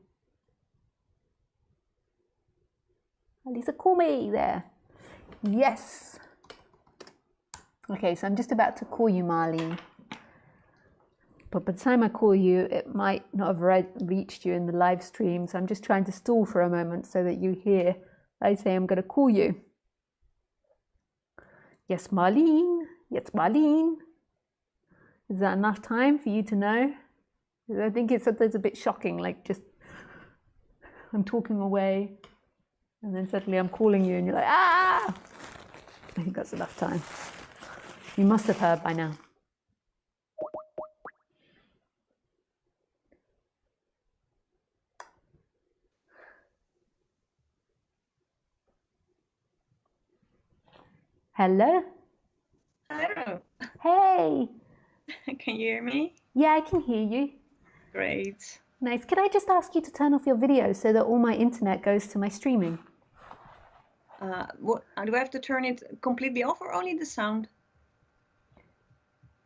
At least a call me there. Yes. Okay, so I'm just about to call you, Marlene. But by the time I call you, it might not have reached you in the live stream. So I'm just trying to stall for a moment so that you hear I say I'm going to call you. Yes, Marlene. Yes, Marlene. Is that enough time for you to know? I think it's sometimes a bit shocking, like just I'm talking away and then suddenly I'm calling you and you're like, ah! I think that's enough time. You must have heard by now. Hello? Hello. Hey! Can you hear me? Yeah, I can hear you. Great. Nice. Could I just ask you to turn off your video so that all my internet goes to my streaming? What do I have to turn it completely off or only the sound?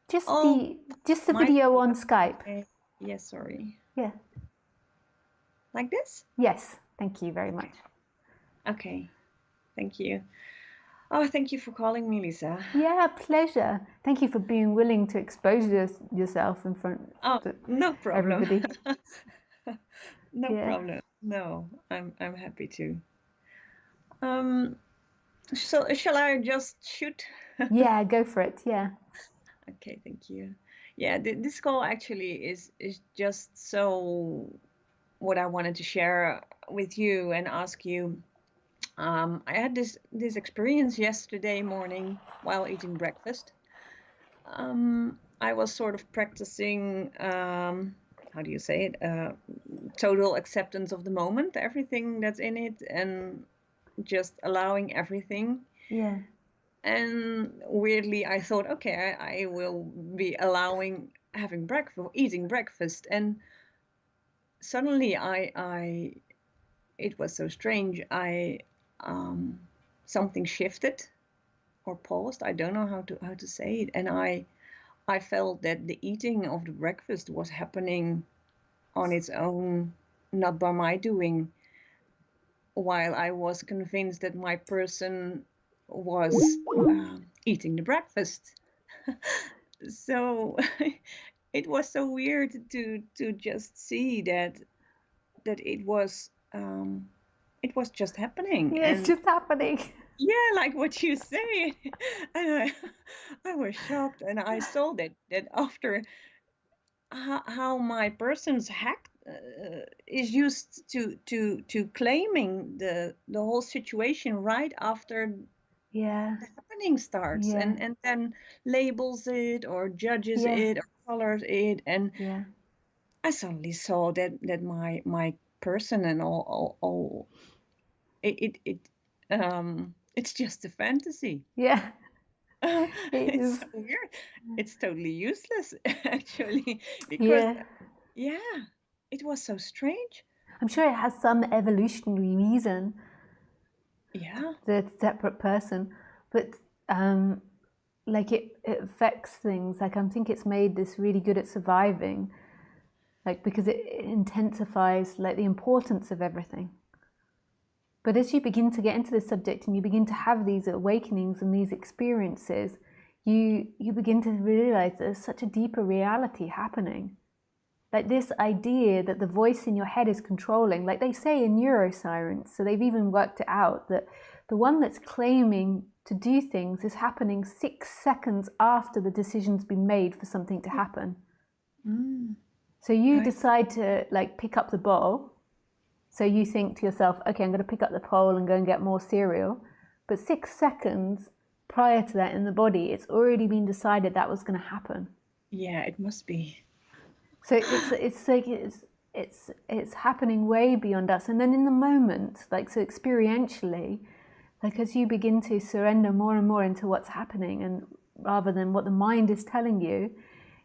Just Oh, the my. video on Skype. Okay. Yes, sorry. Yeah. Like this? Yes. Thank you very much. Okay. Thank you. Oh, thank you for calling me, Lisa. Yeah, pleasure. Thank you for being willing to expose yourself in front Oh, of no problem. everybody. No Yeah. problem. No, I'm happy to. So shall I just shoot? Yeah, go for it. Yeah. Okay, thank you. Yeah, this call actually is just so what I wanted to share with you and ask you. I had this experience yesterday morning while eating breakfast. I was sort of practicing, how do you say it, total acceptance of the moment, everything that's in it, and just allowing everything. Yeah. And weirdly, I thought, okay, I will be allowing having breakfast, eating breakfast, and suddenly it was so strange. Something shifted or paused. I don't know how to say it, and I felt that the eating of the breakfast was happening on its own, not by my doing, while I was convinced that my person was eating the breakfast. So it was so weird to just see that it was just happening. Yeah, it's And just happening. yeah, like what you say. And I was shocked, and I saw that after how my person's hack is used to claiming the whole situation right after Yeah. the happening starts, Yeah. and then labels it or judges Yeah. it or colors it, and Yeah. I suddenly saw that my person and all it's just a fantasy. Yeah. It It's is. so weird. It's totally useless, actually, because Yeah. yeah, it was so strange. I'm sure it has some evolutionary reason, Yeah. the separate person, but like it affects things. Like I think it's made this really good at surviving, like because it intensifies like the importance of everything. But as you begin to get into the subject and you begin to have these awakenings and these experiences, you begin to realize there's such a deeper reality happening. Like this idea that the voice in your head is controlling, like they say in neuroscience, so they've even worked it out that the one that's claiming to do things is happening 6 seconds after the decision's been made for something to happen. Mm, So you right. decide to like pick up the bowl. So you think to yourself, okay, I'm going to pick up the bowl and go and get more cereal. But 6 seconds prior to that in the body, it's already been decided that was going to happen. Yeah, it must be. So it's like it's happening way beyond us. And then in the moment, like so experientially, like as you begin to surrender more and more into what's happening, and rather than what the mind is telling you,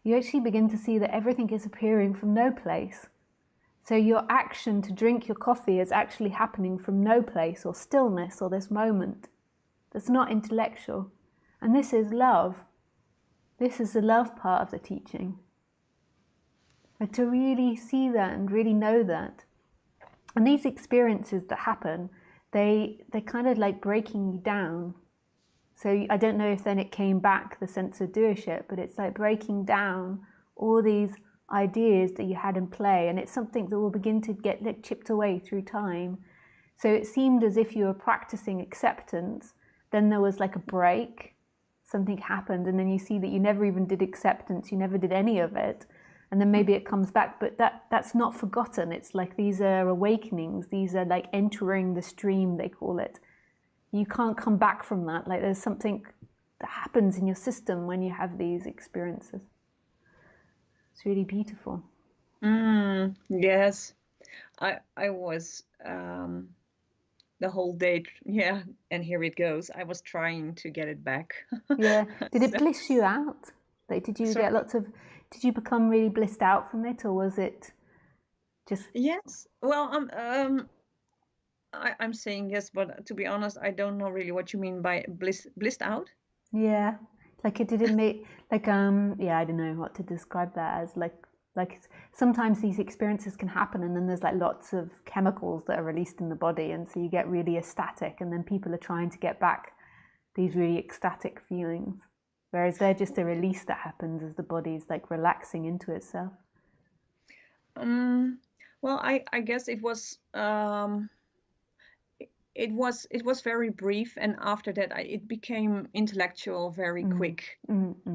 you actually begin to see that everything is appearing from no place. So your action to drink your coffee is actually happening from no place or stillness or this moment. That's not intellectual. And this is love. This is the love part of the teaching. But to really see that and really know that. And these experiences that happen, they're kind of like breaking you down. So I don't know if then it came back, the sense of doership, but it's like breaking down all these ideas that you had in play, and it's something that will begin to get like chipped away through time. So it seemed as if you were practicing acceptance, then there was like a break, something happened, and then you see that you never even did acceptance, you never did any of it, and then maybe it comes back, but that's not forgotten. It's like these are awakenings, these are like entering the stream, they call it. You can't come back from that. Like there's something that happens in your system when you have these experiences. It's really Yes, I was the whole day. Yeah, and here it goes. I was trying to get it back. Yeah. Did it So, bliss you out? Like, did you get sorry. did you become really blissed out from it, or was it just, Yes. Well, I'm saying yes, but to be honest, I don't know really what you mean by blissed out. yeah, like it didn't make, like, yeah, I don't know what to describe that as, like sometimes these experiences can happen and then there's like lots of chemicals that are released in the body, and so you get really ecstatic, and then people are trying to get back these really ecstatic feelings, whereas they're just a release that happens as the body's like relaxing into itself. Well, I guess it was very brief, and after that it became intellectual very quick.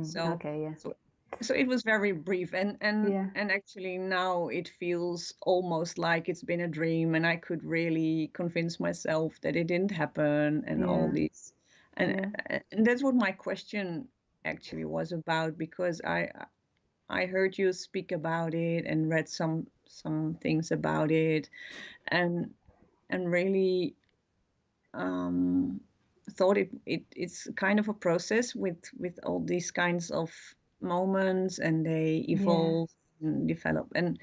So Okay, yeah. so so it was very brief, Yeah, and actually now it feels almost like it's been a dream, and I could really convince myself that it didn't happen and all yeah, these, and yeah, and that's what my question actually was about, because I heard you speak about it and read some things about it, and really um, thought it's kind of a process with all these kinds of moments, and they yeah, evolve and develop. And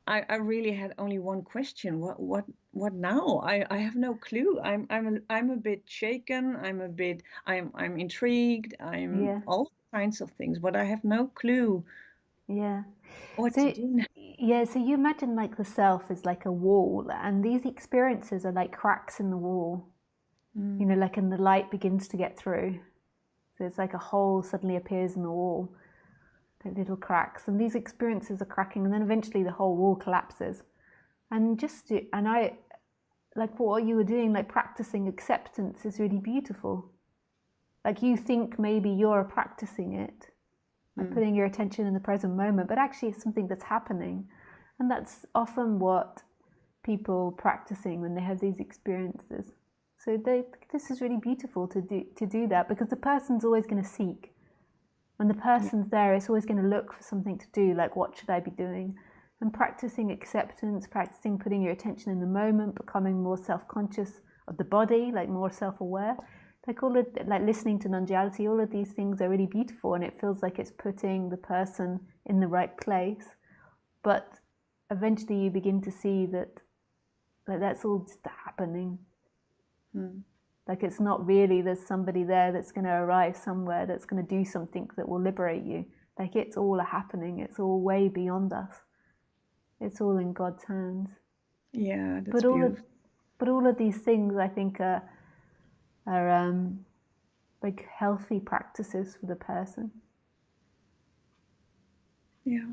I really had only one question: what now? I have no clue. I'm a bit shaken. I'm intrigued. I'm yeah, all kinds of things, but I have no clue yeah. what to So, do now. yeah, so you imagine like the self is like a wall, and these experiences are like cracks in the wall, you know, Mm, like, and the light begins to get through. So it's like a hole suddenly appears in the wall, like little cracks, and these experiences are cracking, and then eventually the whole wall collapses. And I, like what you were doing, like practicing acceptance is really beautiful. Like you think maybe you're practicing it, like mm, putting your attention in the present moment, but actually it's something that's happening. And that's often what people practicing when they have these experiences. So this is really beautiful to do that, because the person's always going to seek. When the yeah, person's there, it's always going to look for something to do, like what should I be doing? And practicing acceptance, practicing putting your attention in the moment, becoming more self-conscious of the body, like more self-aware, like all of, like listening to non-duality, all of these things are really beautiful, and it feels like it's putting the person in the right place. But eventually you begin to see that, like, that's all just happening. mm, Like it's not really there's somebody there that's going to arrive somewhere that's going to do something that will liberate you. Like it's all happening. It's all way beyond us. It's all in God's hands. yeah, that's But all of beautiful. but all of these things, I think, are like healthy practices for the person. Yeah,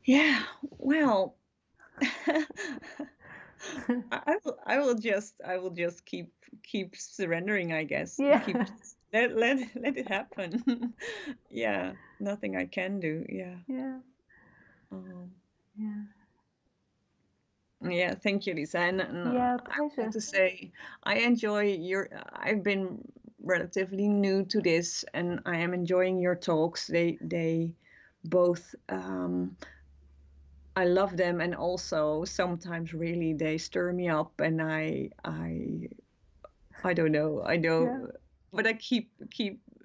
yeah. Well. I will just keep surrendering, I guess. Keep Yeah, let it happen. Yeah, nothing I can do. Yeah. yeah, Um, yeah, yeah, thank you, Lisa. And yeah. I would like Pleasure. to say I enjoy your. I've been relatively new to this, and I am enjoying your talks. They both. I love them, and also sometimes really they stir me up, and I don't know. I Yeah, know, but I keep.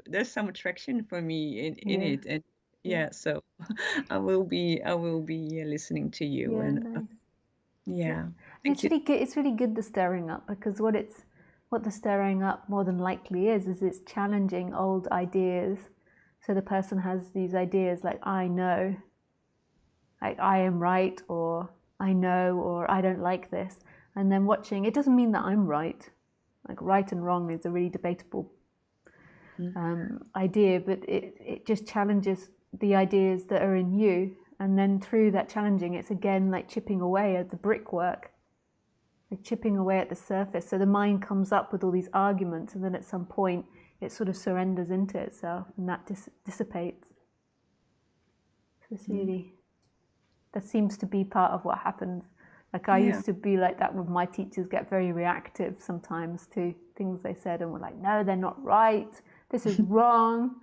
There's some attraction for me in yeah, it, and yeah, yeah. So I will be listening to you, yeah. and Nice. Yeah, yeah. and Thank it's you. really good. It's really good, the stirring up, because what the stirring up more than likely is it's challenging old ideas. So the person has these ideas like I know, like I am right, or I know, or I don't like this, and then watching. It doesn't mean that I'm right. Like right and wrong is a really debatable Mm, idea, but it just challenges the ideas that are in you, and then through that challenging, it's again like chipping away at the brickwork, like chipping away at the surface. So the mind comes up with all these arguments, and then at some point it sort of surrenders into itself, and that dissipates. So it's mm. really, that seems to be part of what happens. Like I Yeah. used to be like that with my teachers, get very reactive sometimes to things they said, and we're like, no, they're not right. This is wrong.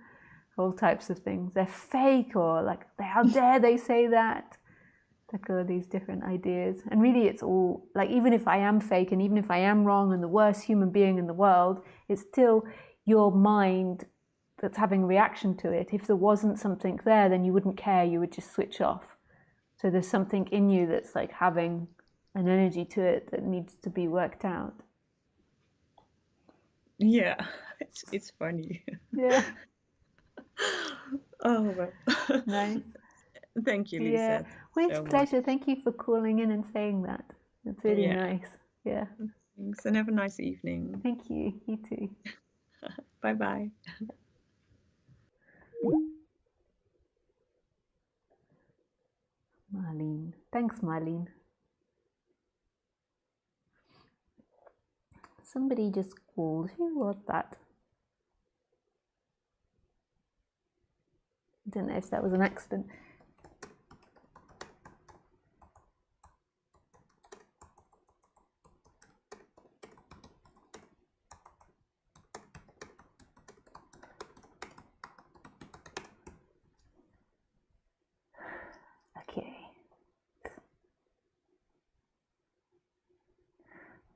All types of things. They're fake, or like, how dare they say that? Like all these different ideas. And really it's all, like, even if I am fake and even if I am wrong and the worst human being in the world, it's still your mind that's having a reaction to it. If there wasn't something there, then you wouldn't care, you would just switch off. So there's something in you that's like having an energy to it that needs to be worked out. Yeah, it's funny. Yeah. Oh, well. Nice. Thank you, Yeah. Lisa. Well, it's So a pleasure. much. Thank you for calling in and saying that. It's really Yeah. nice. Yeah. Thanks, and have a nice evening. Thank you. You too. Bye-bye. Marlene. Thanks, Marlene. Somebody just called. Who was that? I don't know if that was an accident. Okay.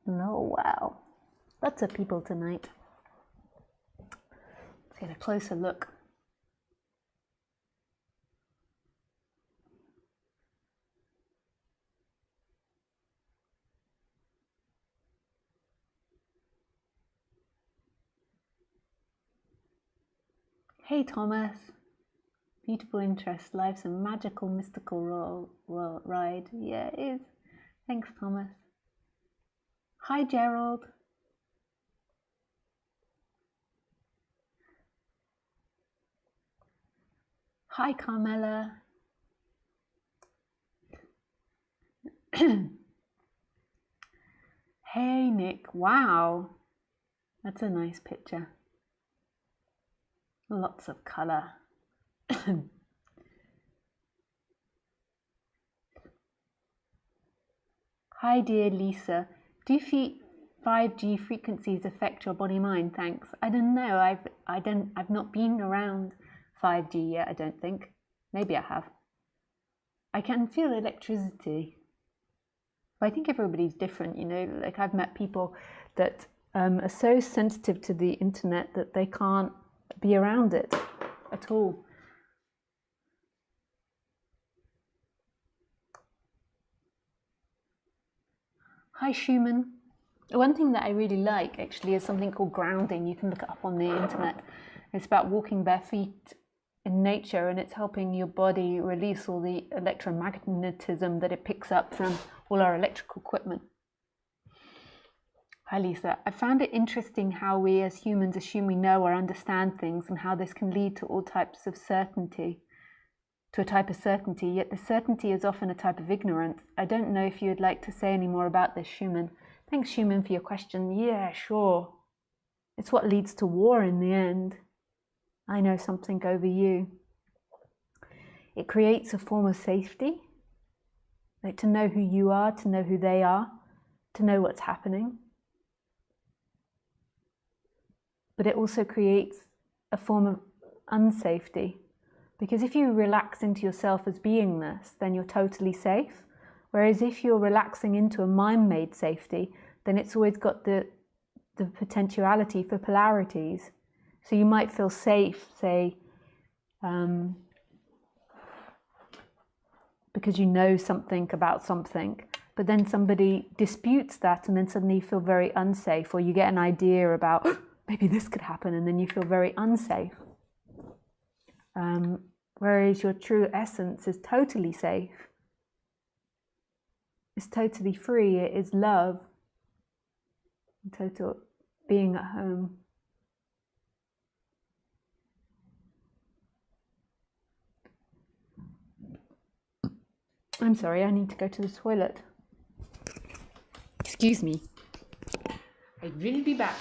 No, wow. Lots of people tonight. Let's get a closer look. Hey, Thomas. Beautiful interest. Life's a magical, mystical ride. Yeah, it is. Thanks, Thomas. Hi, Gerald. Hi, Carmela. Hey, Nick. Wow. That's a nice picture. Lots of colour. Hi, dear Lisa. Do you feel 5G frequencies affect your body mind? Thanks. I don't know. I've not been around 5G yet, I don't think. Maybe I have. I can feel electricity. But I think everybody's different, you know. Like, I've met people that are so sensitive to the internet that they can't be around it at all. Hi, Schumann. One thing that I really like, actually, is something called grounding. You can look it up on the internet. It's about walking bare feet in nature, and it's helping your body release all the electromagnetism that it picks up from all our electrical equipment. Hi, Lisa. I found it interesting how we as humans assume we know or understand things, and how this can lead to all types of certainty. To a type of certainty, yet the certainty is often a type of ignorance. I don't know if you would like to say any more about this, Schumann. Thanks, Schumann, for your question. Yeah, sure. It's what leads to war in the end. I know something over you. It creates a form of safety, like to know who you are, to know who they are, to know what's happening. But it also creates a form of unsafety. Because if you relax into yourself as beingness, then you're totally safe. Whereas if you're relaxing into a mind-made safety, then it's always got the potentiality for polarities. So you might feel safe, say, because you know something about something, but then somebody disputes that and then suddenly you feel very unsafe, or you get an idea about, maybe this could happen, and then you feel very unsafe. Whereas your true essence is totally safe. It's totally free. It is love. Total being at home. I'm sorry, I need to go to the toilet. Excuse me. I will be back.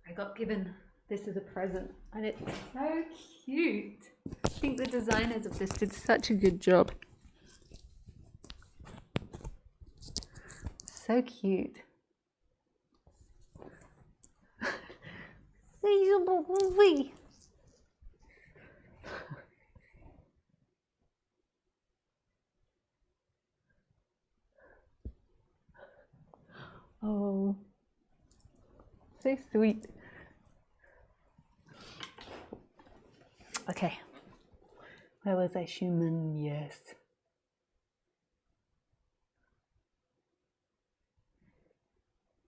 I got given this as a present and it's so cute. I think the designers of this did such a good job. So cute. Oh, so sweet. Okay, where was I? Schumann, yes.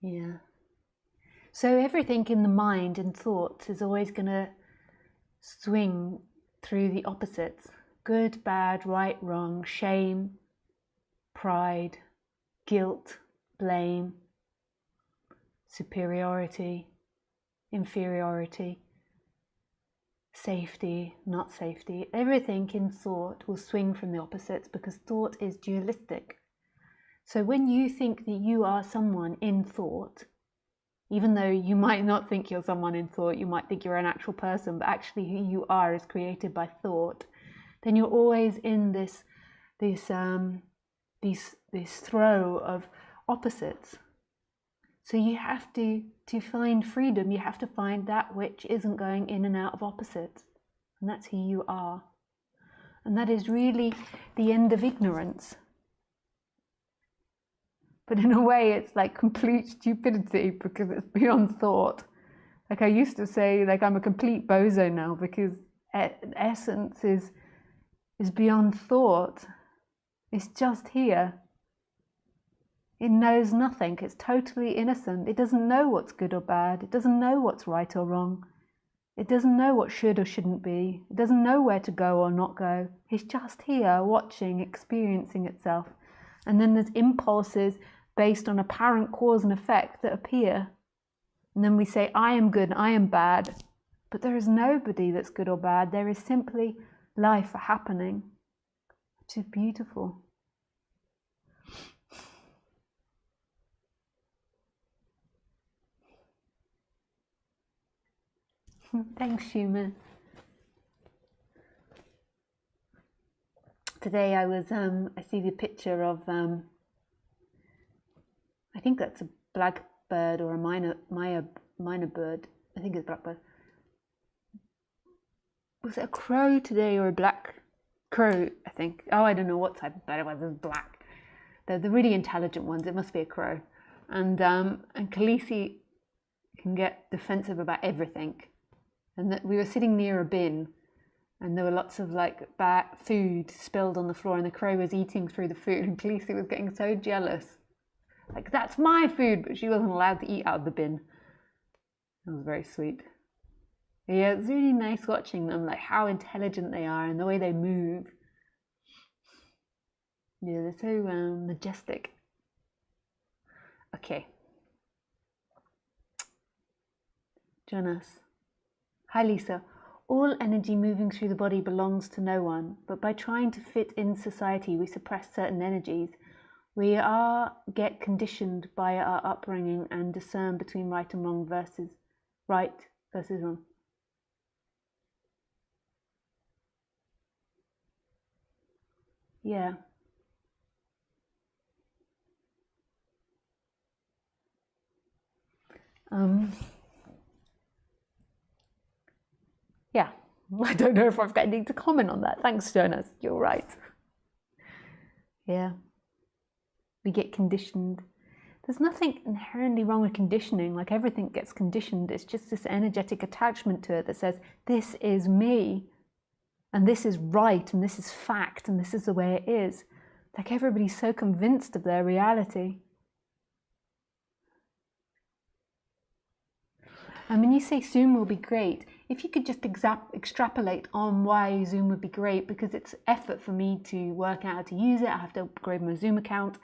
Yeah. So everything in the mind and thoughts is always going to swing through the opposites. Good, bad, right, wrong, shame, pride, guilt, blame, superiority, inferiority, safety, not safety. Everything in thought will swing from the opposites because thought is dualistic. So when you think that you are someone in thought, even though you might not think you're someone in thought, you might think you're an actual person, but actually who you are is created by thought, then you're always in this throw of opposites. So you have to find freedom, you have to find that which isn't going in and out of opposites. And that's who you are. And that is really the end of ignorance. But in a way, it's like complete stupidity because it's beyond thought. Like I used to say, like I'm a complete bozo now because essence is beyond thought. It's just here. It knows nothing. It's totally innocent. It doesn't know what's good or bad. It doesn't know what's right or wrong. It doesn't know what should or shouldn't be. It doesn't know where to go or not go. It's just here, watching, experiencing itself. And then there's impulses based on apparent cause and effect that appear. And then we say, I am good, I am bad. But there is nobody that's good or bad. There is simply life happening, which is beautiful. Thanks, Schumann. Today I was, I see the picture of, I think that's a blackbird or a minor bird. I think it's blackbird. Was it a crow today or a black crow, I think? Oh, I don't know what type of bird it was. It was black. They're the really intelligent ones. It must be a crow. And Khaleesi can get defensive about everything. And that we were sitting near a bin and there were lots of like bad food spilled on the floor and the crow was eating through the food and Khaleesi was getting so jealous. Like, that's my food, but she wasn't allowed to eat out of the bin. It was very sweet. Yeah, it's really nice watching them, like how intelligent they are and the way they move. Yeah, they're so majestic. Okay. Jonas. Hi, Lisa. All energy moving through the body belongs to no one, but by trying to fit in society, we suppress certain energies. We get conditioned by our upbringing and discern between right and wrong versus right versus wrong. Yeah. Yeah, I don't know if I've got anything to comment on that. Thanks, Jonas. You're right. Yeah. We get conditioned. There's nothing inherently wrong with conditioning. Like everything gets conditioned. It's just this energetic attachment to it that says, this is me. And this is right. And this is fact. And this is the way it is. Like everybody's so convinced of their reality. And when you say Zoom will be great, if you could just extrapolate on why Zoom would be great, because it's effort for me to work out how to use it. I have to upgrade my Zoom account.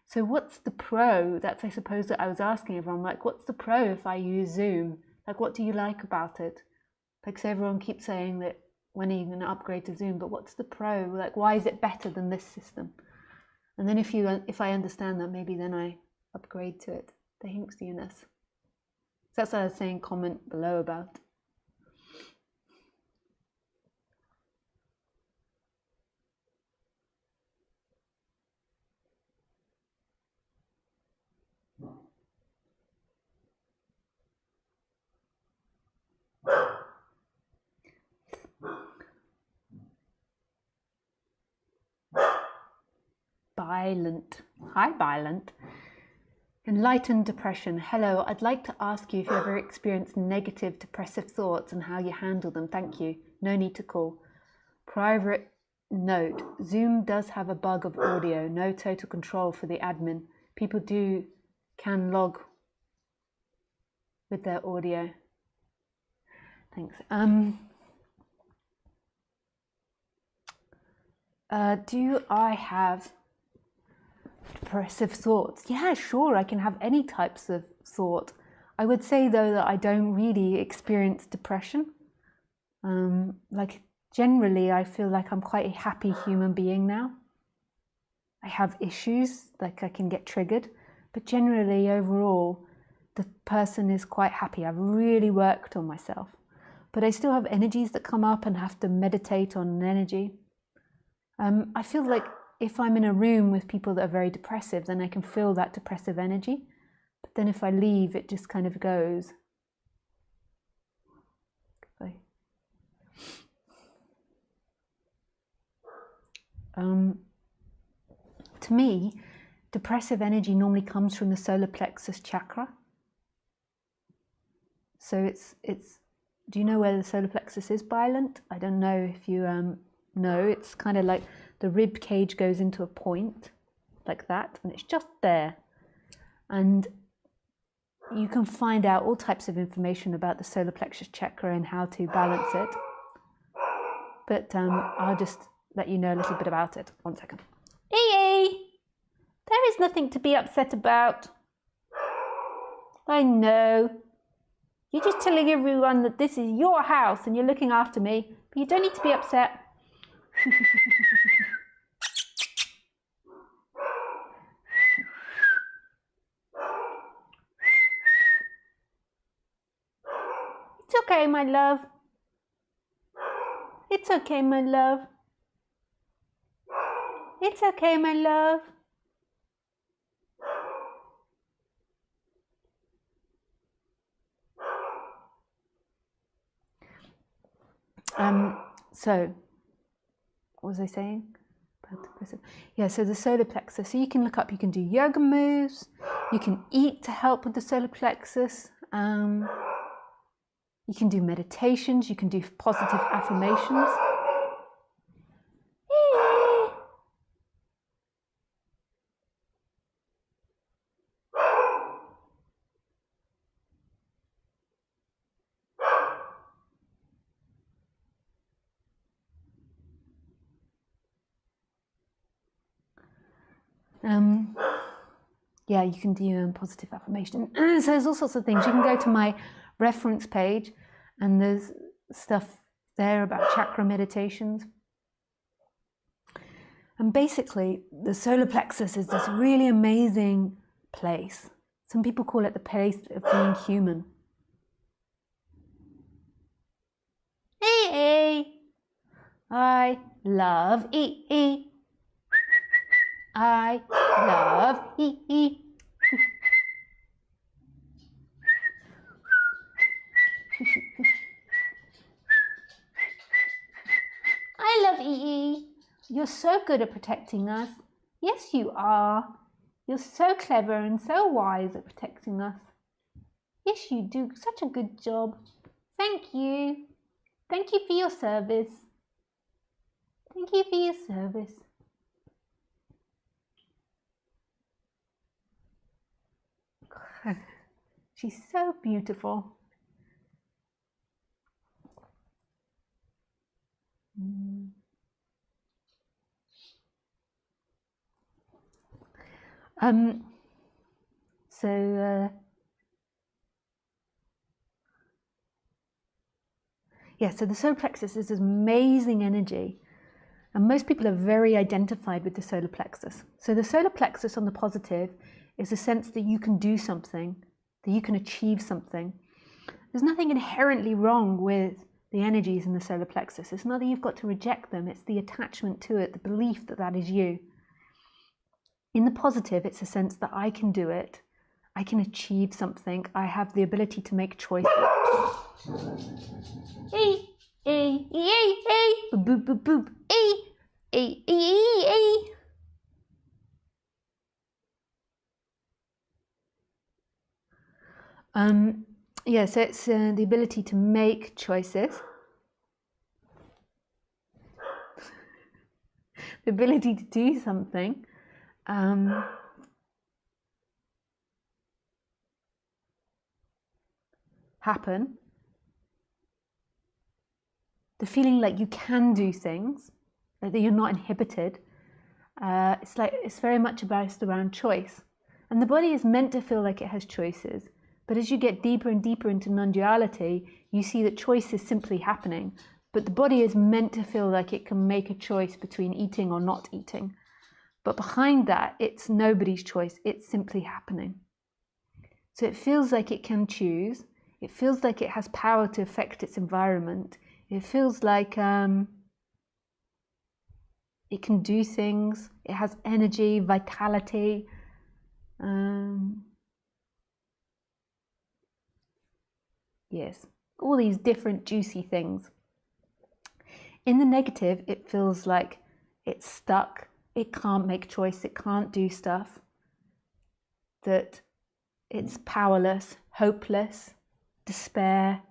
So what's the pro? That's, I suppose, that I was asking everyone, like, what's the pro if I use Zoom? Like, what do you like about it? Like, so everyone keeps saying that when are you going to upgrade to Zoom, but what's the pro? Like, why is it better than this system? And then if I understand that, maybe then I upgrade to it. Thanks, Eunice. So that's what I was saying, comment below about. Violent. Hi, Violent. Enlightened depression. Hello, I'd like to ask you if you ever experienced negative depressive thoughts and how you handle them. Thank you. No need to call. Private note. Zoom does have a bug of audio. No total control for the admin. People can log with their audio. Thanks. Do I have depressive thoughts? Yeah, sure, I can have any types of thought. I would say though that I don't really experience depression. Like generally I feel like I'm quite a happy human being now. I have issues, like I can get triggered, but generally overall the person is quite happy. I've really worked on myself, but I still have energies that come up and have to meditate on an energy. I feel like if I'm in a room with people that are very depressive, then I can feel that depressive energy. But then if I leave, it just kind of goes. To me, depressive energy normally comes from the solar plexus chakra. So it's. Do you know where the solar plexus is, Violent? I don't know if you know. It's kind of like the rib cage goes into a point like that, and it's just there. And you can find out all types of information about the solar plexus chakra and how to balance it. But I'll just let you know a little bit about it. 1 second. There is nothing to be upset about. I know. You're just telling everyone that this is your house and you're looking after me, but you don't need to be upset. It's okay, my love. It's okay, my love. It's okay, my love. So, what was I saying? Yeah, so the solar plexus. So you can look up, you can do yoga moves, you can eat to help with the solar plexus. You can do meditations, you can do positive affirmations. Yeah, you can do positive affirmation. So there's all sorts of things. You can go to my reference page and there's stuff there about chakra meditations. And basically, the solar plexus is this really amazing place. Some people call it the place of being human. I love E. I love E. I love E. You're so good at protecting us. Yes, you are. You're so clever and so wise at protecting us. Yes, you do such a good job. Thank you. Thank you for your service. Thank you for your service. She's so beautiful. So the solar plexus is this amazing energy, and most people are very identified with the solar plexus. So the solar plexus on the positive is a sense that you can do something, that you can achieve something. There's nothing inherently wrong with the energies in the solar plexus. It's not that you've got to reject them, it's the attachment to it, the belief that that is you. In the positive, it's a sense that I can do it, I can achieve something, I have the ability to make choices. Hey, hey, hey, hey, boop, boop, boop, hey, hey, hey, hey. So it's the ability to make choices, the ability to do something, happen, the feeling like you can do things, like that you're not inhibited. It's very much based around choice, and the body is meant to feel like it has choices. But as you get deeper and deeper into non-duality, you see that choice is simply happening. But the body is meant to feel like it can make a choice between eating or not eating. But behind that, it's nobody's choice. It's simply happening. So it feels like it can choose. It feels like it has power to affect its environment. It feels like it can do things. It has energy, vitality. Yes, all these different juicy things. In the negative, it feels like it's stuck. It can't make choice. It can't do stuff. That it's powerless, hopeless, despair,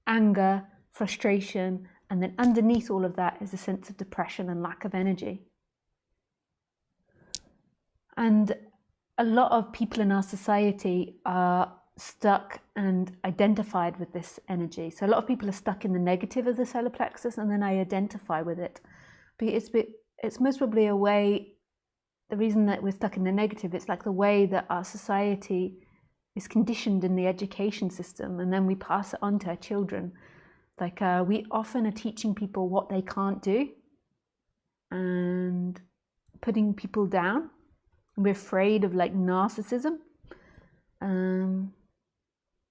anger, frustration, and then underneath all of that is a sense of depression and lack of energy. And a lot of people in our society are stuck and identified with this energy. So a lot of people are stuck in the negative of the solar plexus, and then I identify with it. But it's most probably a way, the reason that we're stuck in the negative, it's like the way that our society is conditioned in the education system, and then we pass it on to our children. Like we often are teaching people what they can't do and putting people down. We're afraid of like narcissism.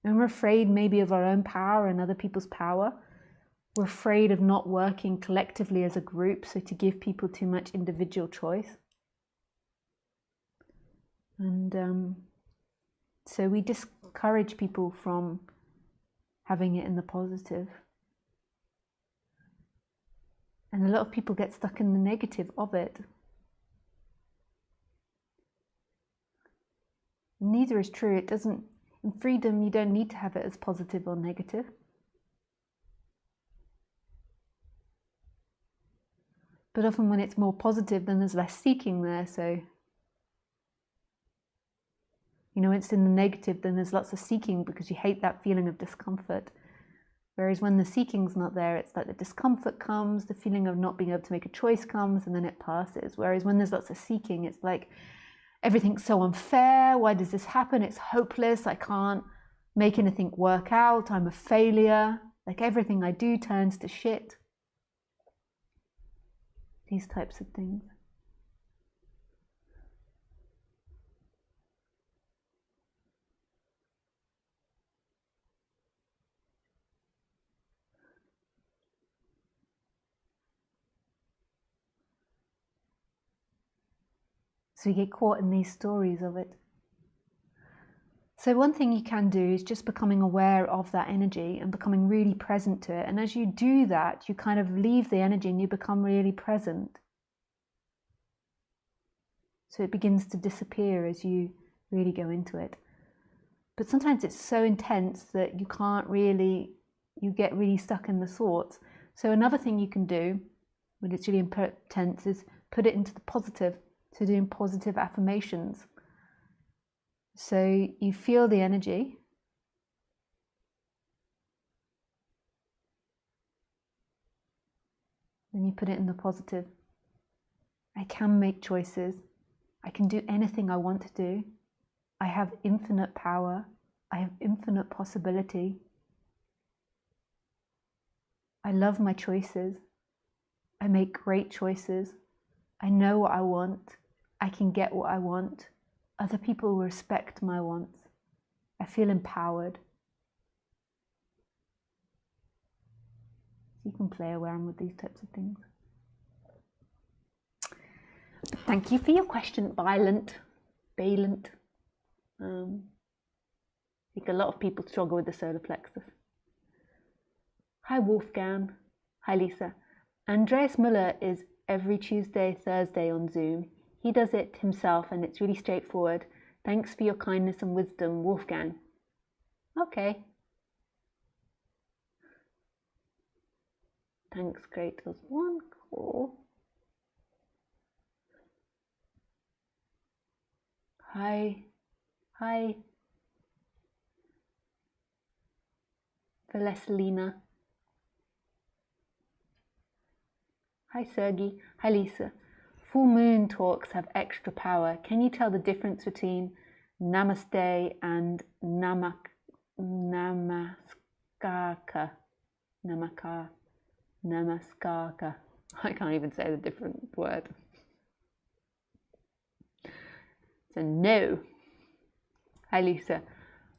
And we're afraid maybe of our own power and other people's power. We're afraid of not working collectively as a group, so to give people too much individual choice. And so we discourage people from having it in the positive. And a lot of people get stuck in the negative of it. Neither is true. It doesn't, in freedom, you don't need to have it as positive or negative. But often when it's more positive, then there's less seeking there. So, when it's in the negative, then there's lots of seeking because you hate that feeling of discomfort. Whereas when the seeking's not there, it's like the discomfort comes, the feeling of not being able to make a choice comes, and then it passes. Whereas when there's lots of seeking, it's like, everything's so unfair. Why does this happen? It's hopeless. I can't make anything work out. I'm a failure. Like everything I do turns to shit. These types of things. So you get caught in these stories of it. So one thing you can do is just becoming aware of that energy and becoming really present to it. And as you do that, you kind of leave the energy and you become really present. So it begins to disappear as you really go into it. But sometimes it's so intense that you get really stuck in the thoughts. So another thing you can do when it's really intense is put it into the positive. So doing positive affirmations. So you feel the energy. Then you put it in the positive. I can make choices. I can do anything I want to do. I have infinite power. I have infinite possibility. I love my choices. I make great choices. I know what I want. I can get what I want. Other people respect my wants. I feel empowered. You can play around with these types of things. Thank you for your question, Violent. I think a lot of people struggle with the solar plexus. Hi, Wolfgang. Hi, Lisa. Andreas Müller is every Tuesday, Thursday on Zoom. He does it himself and it's really straightforward. Thanks for your kindness and wisdom, Wolfgang. Okay. Thanks, great. There's one call. Hi. Valeslina. Hi, Sergey. Hi, Lisa. Full moon talks have extra power. Can you tell the difference between namaste and namaskarka? Namaskarka. I can't even say the different word. So no. Hi, Lisa.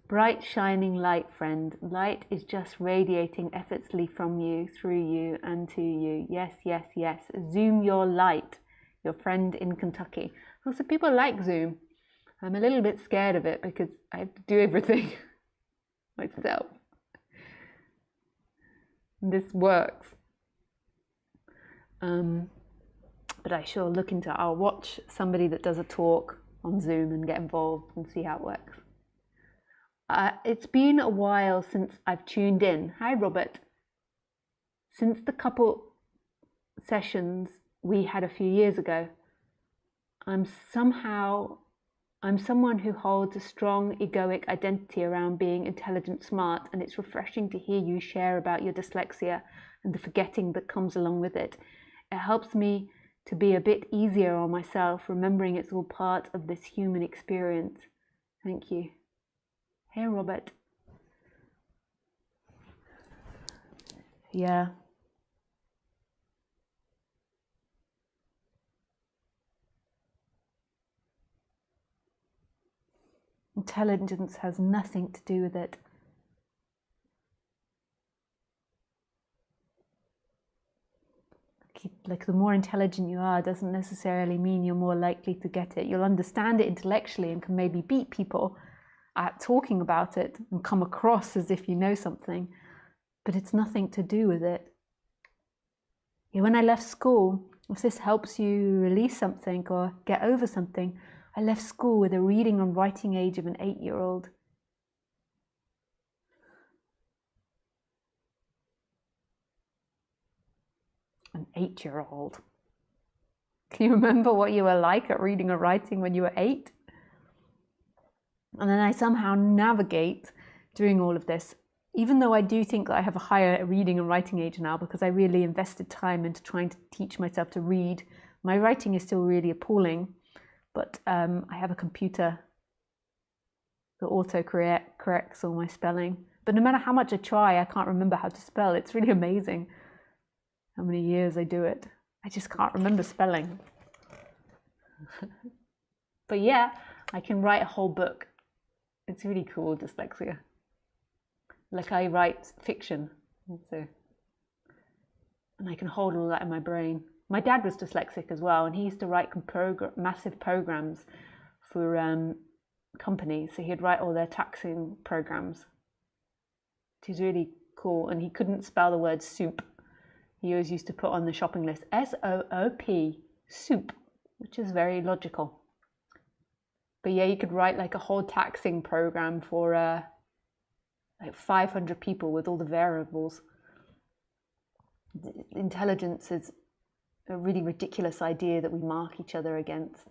Bright shining light, friend. Light is just radiating effortlessly from you, through you, and to you. Yes, yes, yes. Zoom your light. Your friend in Kentucky. Also, people like Zoom. I'm a little bit scared of it because I have to do everything myself. This works. But I sure look into it. I'll watch somebody that does a talk on Zoom and get involved and see how it works. It's been a while since I've tuned in. Hi, Robert. Since the couple sessions we had a few years ago, I'm someone who holds a strong egoic identity around being intelligent, smart, and it's refreshing to hear you share about your dyslexia and the forgetting that comes along with it. It helps me to be a bit easier on myself, remembering it's all part of this human experience. Thank you. Hey, Robert. Yeah. Intelligence has nothing to do with it. Like the more intelligent you are doesn't necessarily mean you're more likely to get it. You'll understand it intellectually and can maybe beat people at talking about it and come across as if you know something, but it's nothing to do with it. Yeah, when I left school, if this helps you release something or get over something, I left school with a reading and writing age of an 8-year-old. An 8-year-old. Can you remember what you were like at reading or writing when you were 8? And then I somehow navigate doing all of this, even though I do think that I have a higher reading and writing age now because I really invested time into trying to teach myself to read. My writing is still really appalling, but I have a computer that auto-corrects all my spelling. But no matter how much I try, I can't remember how to spell. It's really amazing how many years I do it. I just can't remember spelling. But yeah, I can write a whole book. It's really cool, dyslexia. Like I write fiction, so, and I can hold all that in my brain. My dad was dyslexic as well, and he used to write massive programs for companies. So he'd write all their taxing programs. He's really cool, and he couldn't spell the word soup. He always used to put on the shopping list S-O-O-P, soup, which is very logical. But yeah, you could write like a whole taxing program for like 500 people with all the variables. Intelligence is a really ridiculous idea that we mark each other against.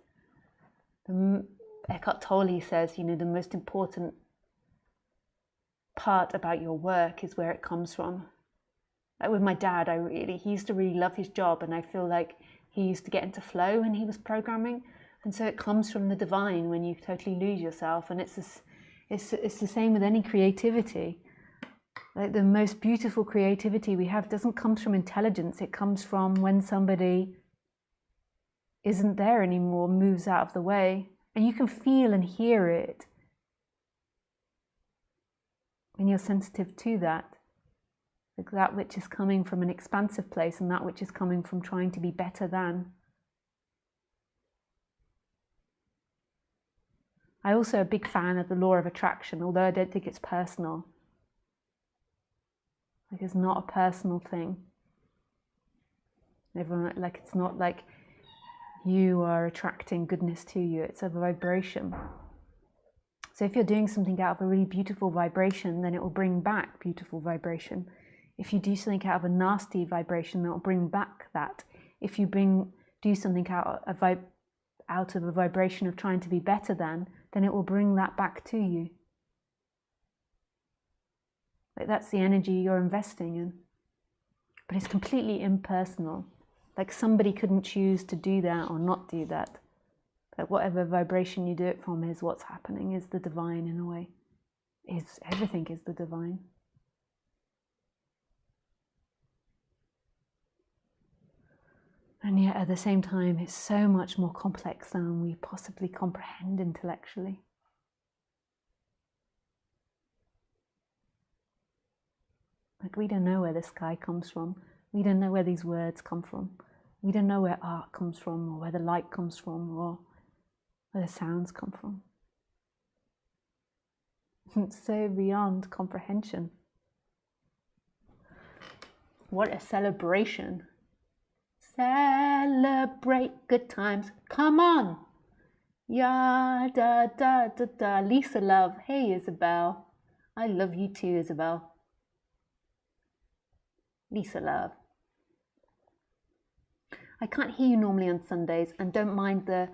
Eckhart Tolle says, you know, the most important part about your work is where it comes from. Like with my dad, he used to really love his job, and I feel like he used to get into flow when he was programming. And so it comes from the divine when you totally lose yourself. And it's the same with any creativity. Like the most beautiful creativity we have doesn't come from intelligence. It comes from when somebody isn't there anymore, moves out of the way. And you can feel and hear it when you're sensitive to that. Like that which is coming from an expansive place and that which is coming from trying to be better than. I'm also a big fan of the law of attraction, although I don't think it's personal. Like it's not a personal thing. Everyone, like it's not like you are attracting goodness to you. It's a vibration. So if you're doing something out of a really beautiful vibration, then it will bring back beautiful vibration. If you do something out of a nasty vibration, that will bring back that. If you do something out of a vibration of trying to be better than, then it will bring that back to you. Like that's the energy you're investing in. But it's completely impersonal. Like somebody couldn't choose to do that or not do that. Like whatever vibration you do it from is what's happening, is the divine in a way. Everything is the divine. And yet at the same time, it's so much more complex than we possibly comprehend intellectually. Like we don't know where the sky comes from. We don't know where these words come from. We don't know where art comes from, or where the light comes from, or where the sounds come from. It's so beyond comprehension. What a celebration. Celebrate good times. Come on. Ya da da da da. Lisa love. Hey Isabel. I love you too, Isabel. Lisa love. I can't hear you normally on Sundays and don't mind the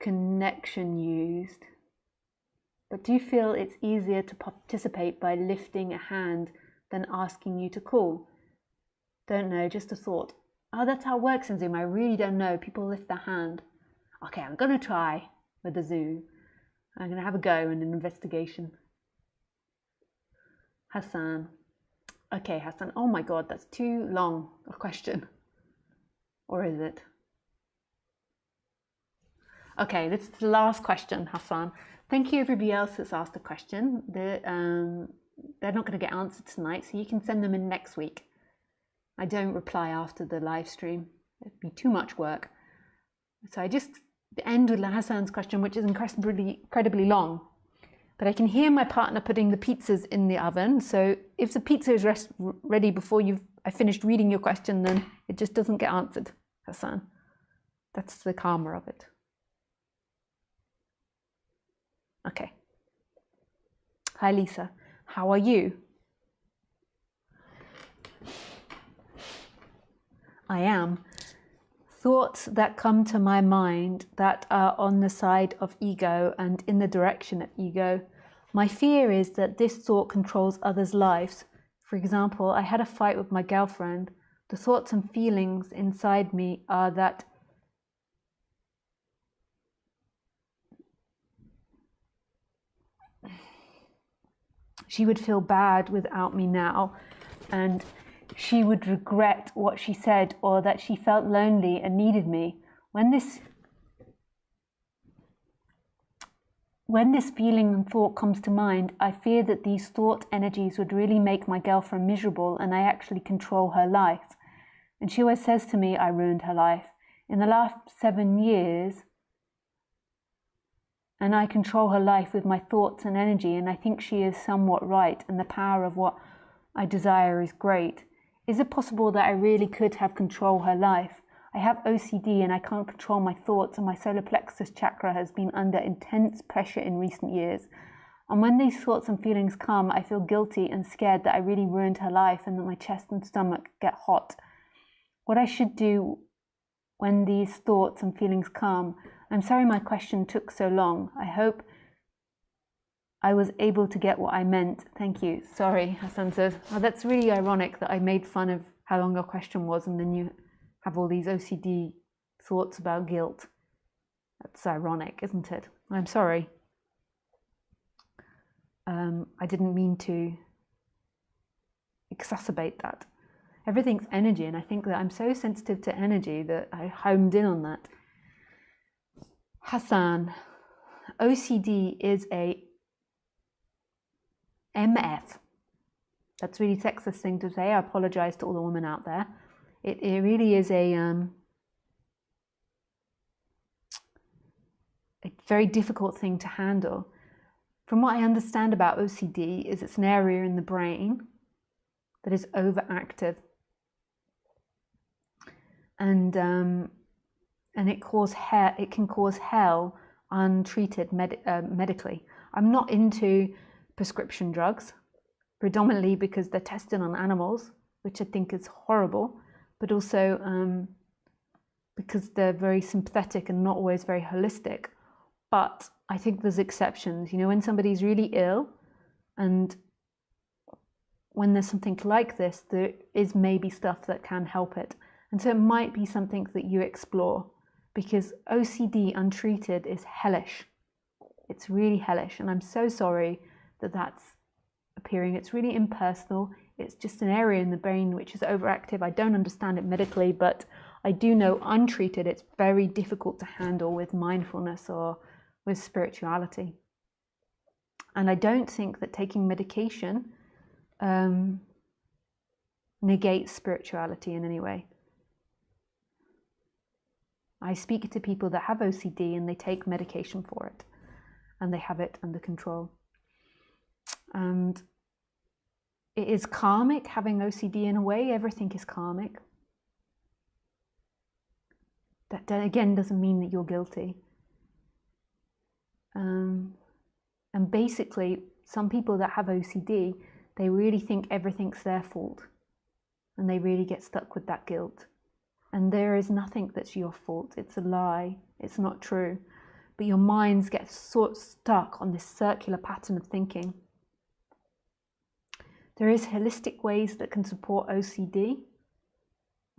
connection used. But do you feel it's easier to participate by lifting a hand than asking you to call? Don't know, just a thought. Oh, that's how it works in Zoom. I really don't know. People lift their hand. Okay, I'm going to try with the Zoom. I'm going to have a go in an investigation. Hassan. Okay, Hassan. Oh my God, that's too long a question. Or is it? Okay, this is the last question, Hassan. Thank you everybody else that's asked a question. They're not going to get answered tonight, so you can send them in next week. I don't reply after the live stream. It'd be too much work. So I just end with Hassan's question, which is incredibly long. But I can hear my partner putting the pizzas in the oven. So if the pizza is ready before I finished reading your question, then it just doesn't get answered, Hassan. That's the karma of it. Okay. Hi, Lisa. How are you? I am. Thoughts that come to my mind that are on the side of ego and in the direction of ego. My fear is that this thought controls others' lives. For example, I had a fight with my girlfriend. The thoughts and feelings inside me are that she would feel bad without me now, and she would regret what she said, or that she felt lonely and needed me. When this feeling and thought comes to mind, I fear that these thought energies would really make my girlfriend miserable and I actually control her life. And she always says to me, I ruined her life. In the last 7 years, and I control her life with my thoughts and energy, and I think she is somewhat right, and the power of what I desire is great. Is it possible that I really could have control her life? I have OCD and I can't control my thoughts, and my solar plexus chakra has been under intense pressure in recent years. And when these thoughts and feelings come, I feel guilty and scared that I really ruined her life and that my chest and stomach get hot. What I should do when these thoughts and feelings come? I'm sorry my question took so long. I hope I was able to get what I meant. Thank you. Sorry, Hassan says. Oh, that's really ironic that I made fun of how long your question was and then you have all these OCD thoughts about guilt. That's ironic, isn't it? I'm sorry. I didn't mean to exacerbate that. Everything's energy, and I think that I'm so sensitive to energy that I homed in on that. Hassan, OCD is a MF. That's a really sexist thing to say. I apologize to all the women out there. It really is a very difficult thing to handle. From what I understand about OCD is it's an area in the brain that is overactive, and it can cause hell untreated medically. I'm not into prescription drugs, predominantly because they're tested on animals, which I think is horrible, but also because they're very sympathetic and not always very holistic. But I think there's exceptions. You know, when somebody's really ill, and when there's something like this, there is maybe stuff that can help it. And so it might be something that you explore, because OCD untreated is hellish. It's really hellish. And I'm so sorry that that's appearing. It's really impersonal. It's just an area in the brain which is overactive. I don't understand it medically, but I do know untreated, it's very difficult to handle with mindfulness or with spirituality. And I don't think that taking medication negates spirituality in any way. I speak to people that have OCD and they take medication for it and they have it under control. And it is karmic having OCD in a way. Everything is karmic. That again doesn't mean that you're guilty. And basically, some people that have OCD, they really think everything's their fault. And they really get stuck with that guilt. And there is nothing that's your fault. It's a lie. It's not true. But your minds get sort of stuck on this circular pattern of thinking. There is holistic ways that can support OCD.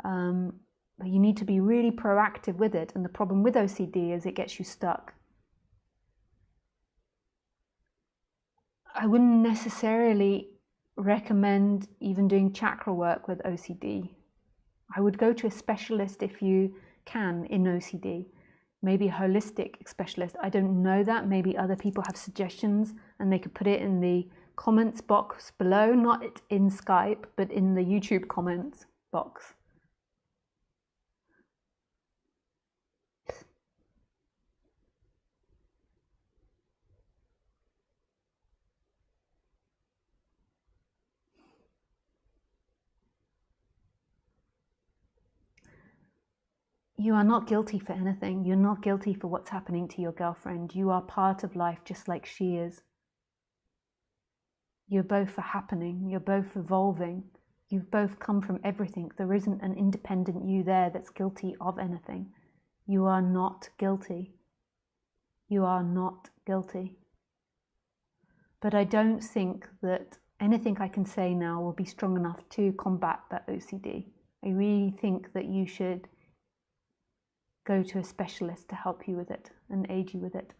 But you need to be really proactive with it. And the problem with OCD is it gets you stuck. I wouldn't necessarily recommend even doing chakra work with OCD. I would go to a specialist if you can in OCD. Maybe a holistic specialist. I don't know that. Maybe other people have suggestions and they could put it in the comments box below, not in Skype, but in the YouTube comments box. You are not guilty for anything. You're not guilty for what's happening to your girlfriend. You are part of life just like she is. You're both a happening. You're both evolving. You've both come from everything. There isn't an independent you there that's guilty of anything. You are not guilty. You are not guilty. But I don't think that anything I can say now will be strong enough to combat that OCD. I really think that you should go to a specialist to help you with it and aid you with it.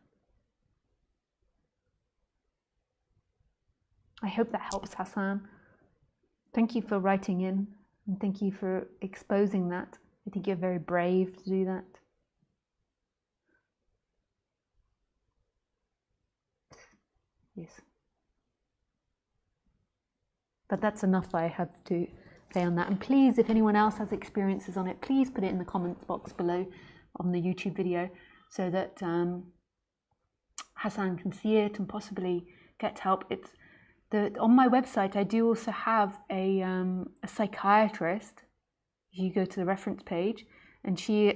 I hope that helps, Hassan. Thank you for writing in and thank you for exposing that. I think you're very brave to do that. Yes. But that's enough I have to say on that. And please, if anyone else has experiences on it, please put it in the comments box below on the YouTube video so that Hassan can see it and possibly get help. On my website, I do also have a psychiatrist. You go to the reference page, and she's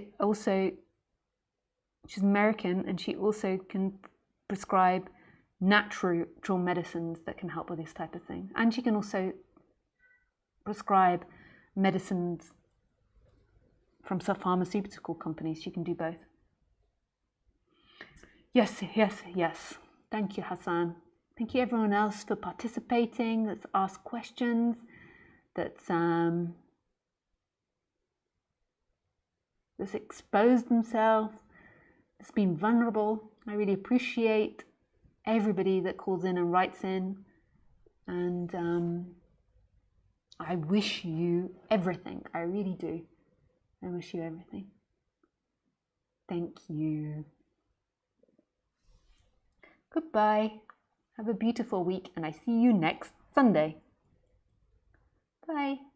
American, and she also can prescribe natural medicines that can help with this type of thing. And she can also prescribe medicines from some pharmaceutical companies. She can do both. Yes. Thank you, Hassan. Thank you everyone else for participating, that's asked questions, that's exposed themselves. It's been vulnerable. I really appreciate everybody that calls in and writes in. And I wish you everything. I really do. I wish you everything. Thank you. Goodbye. Have a beautiful week, and I see you next Sunday. Bye.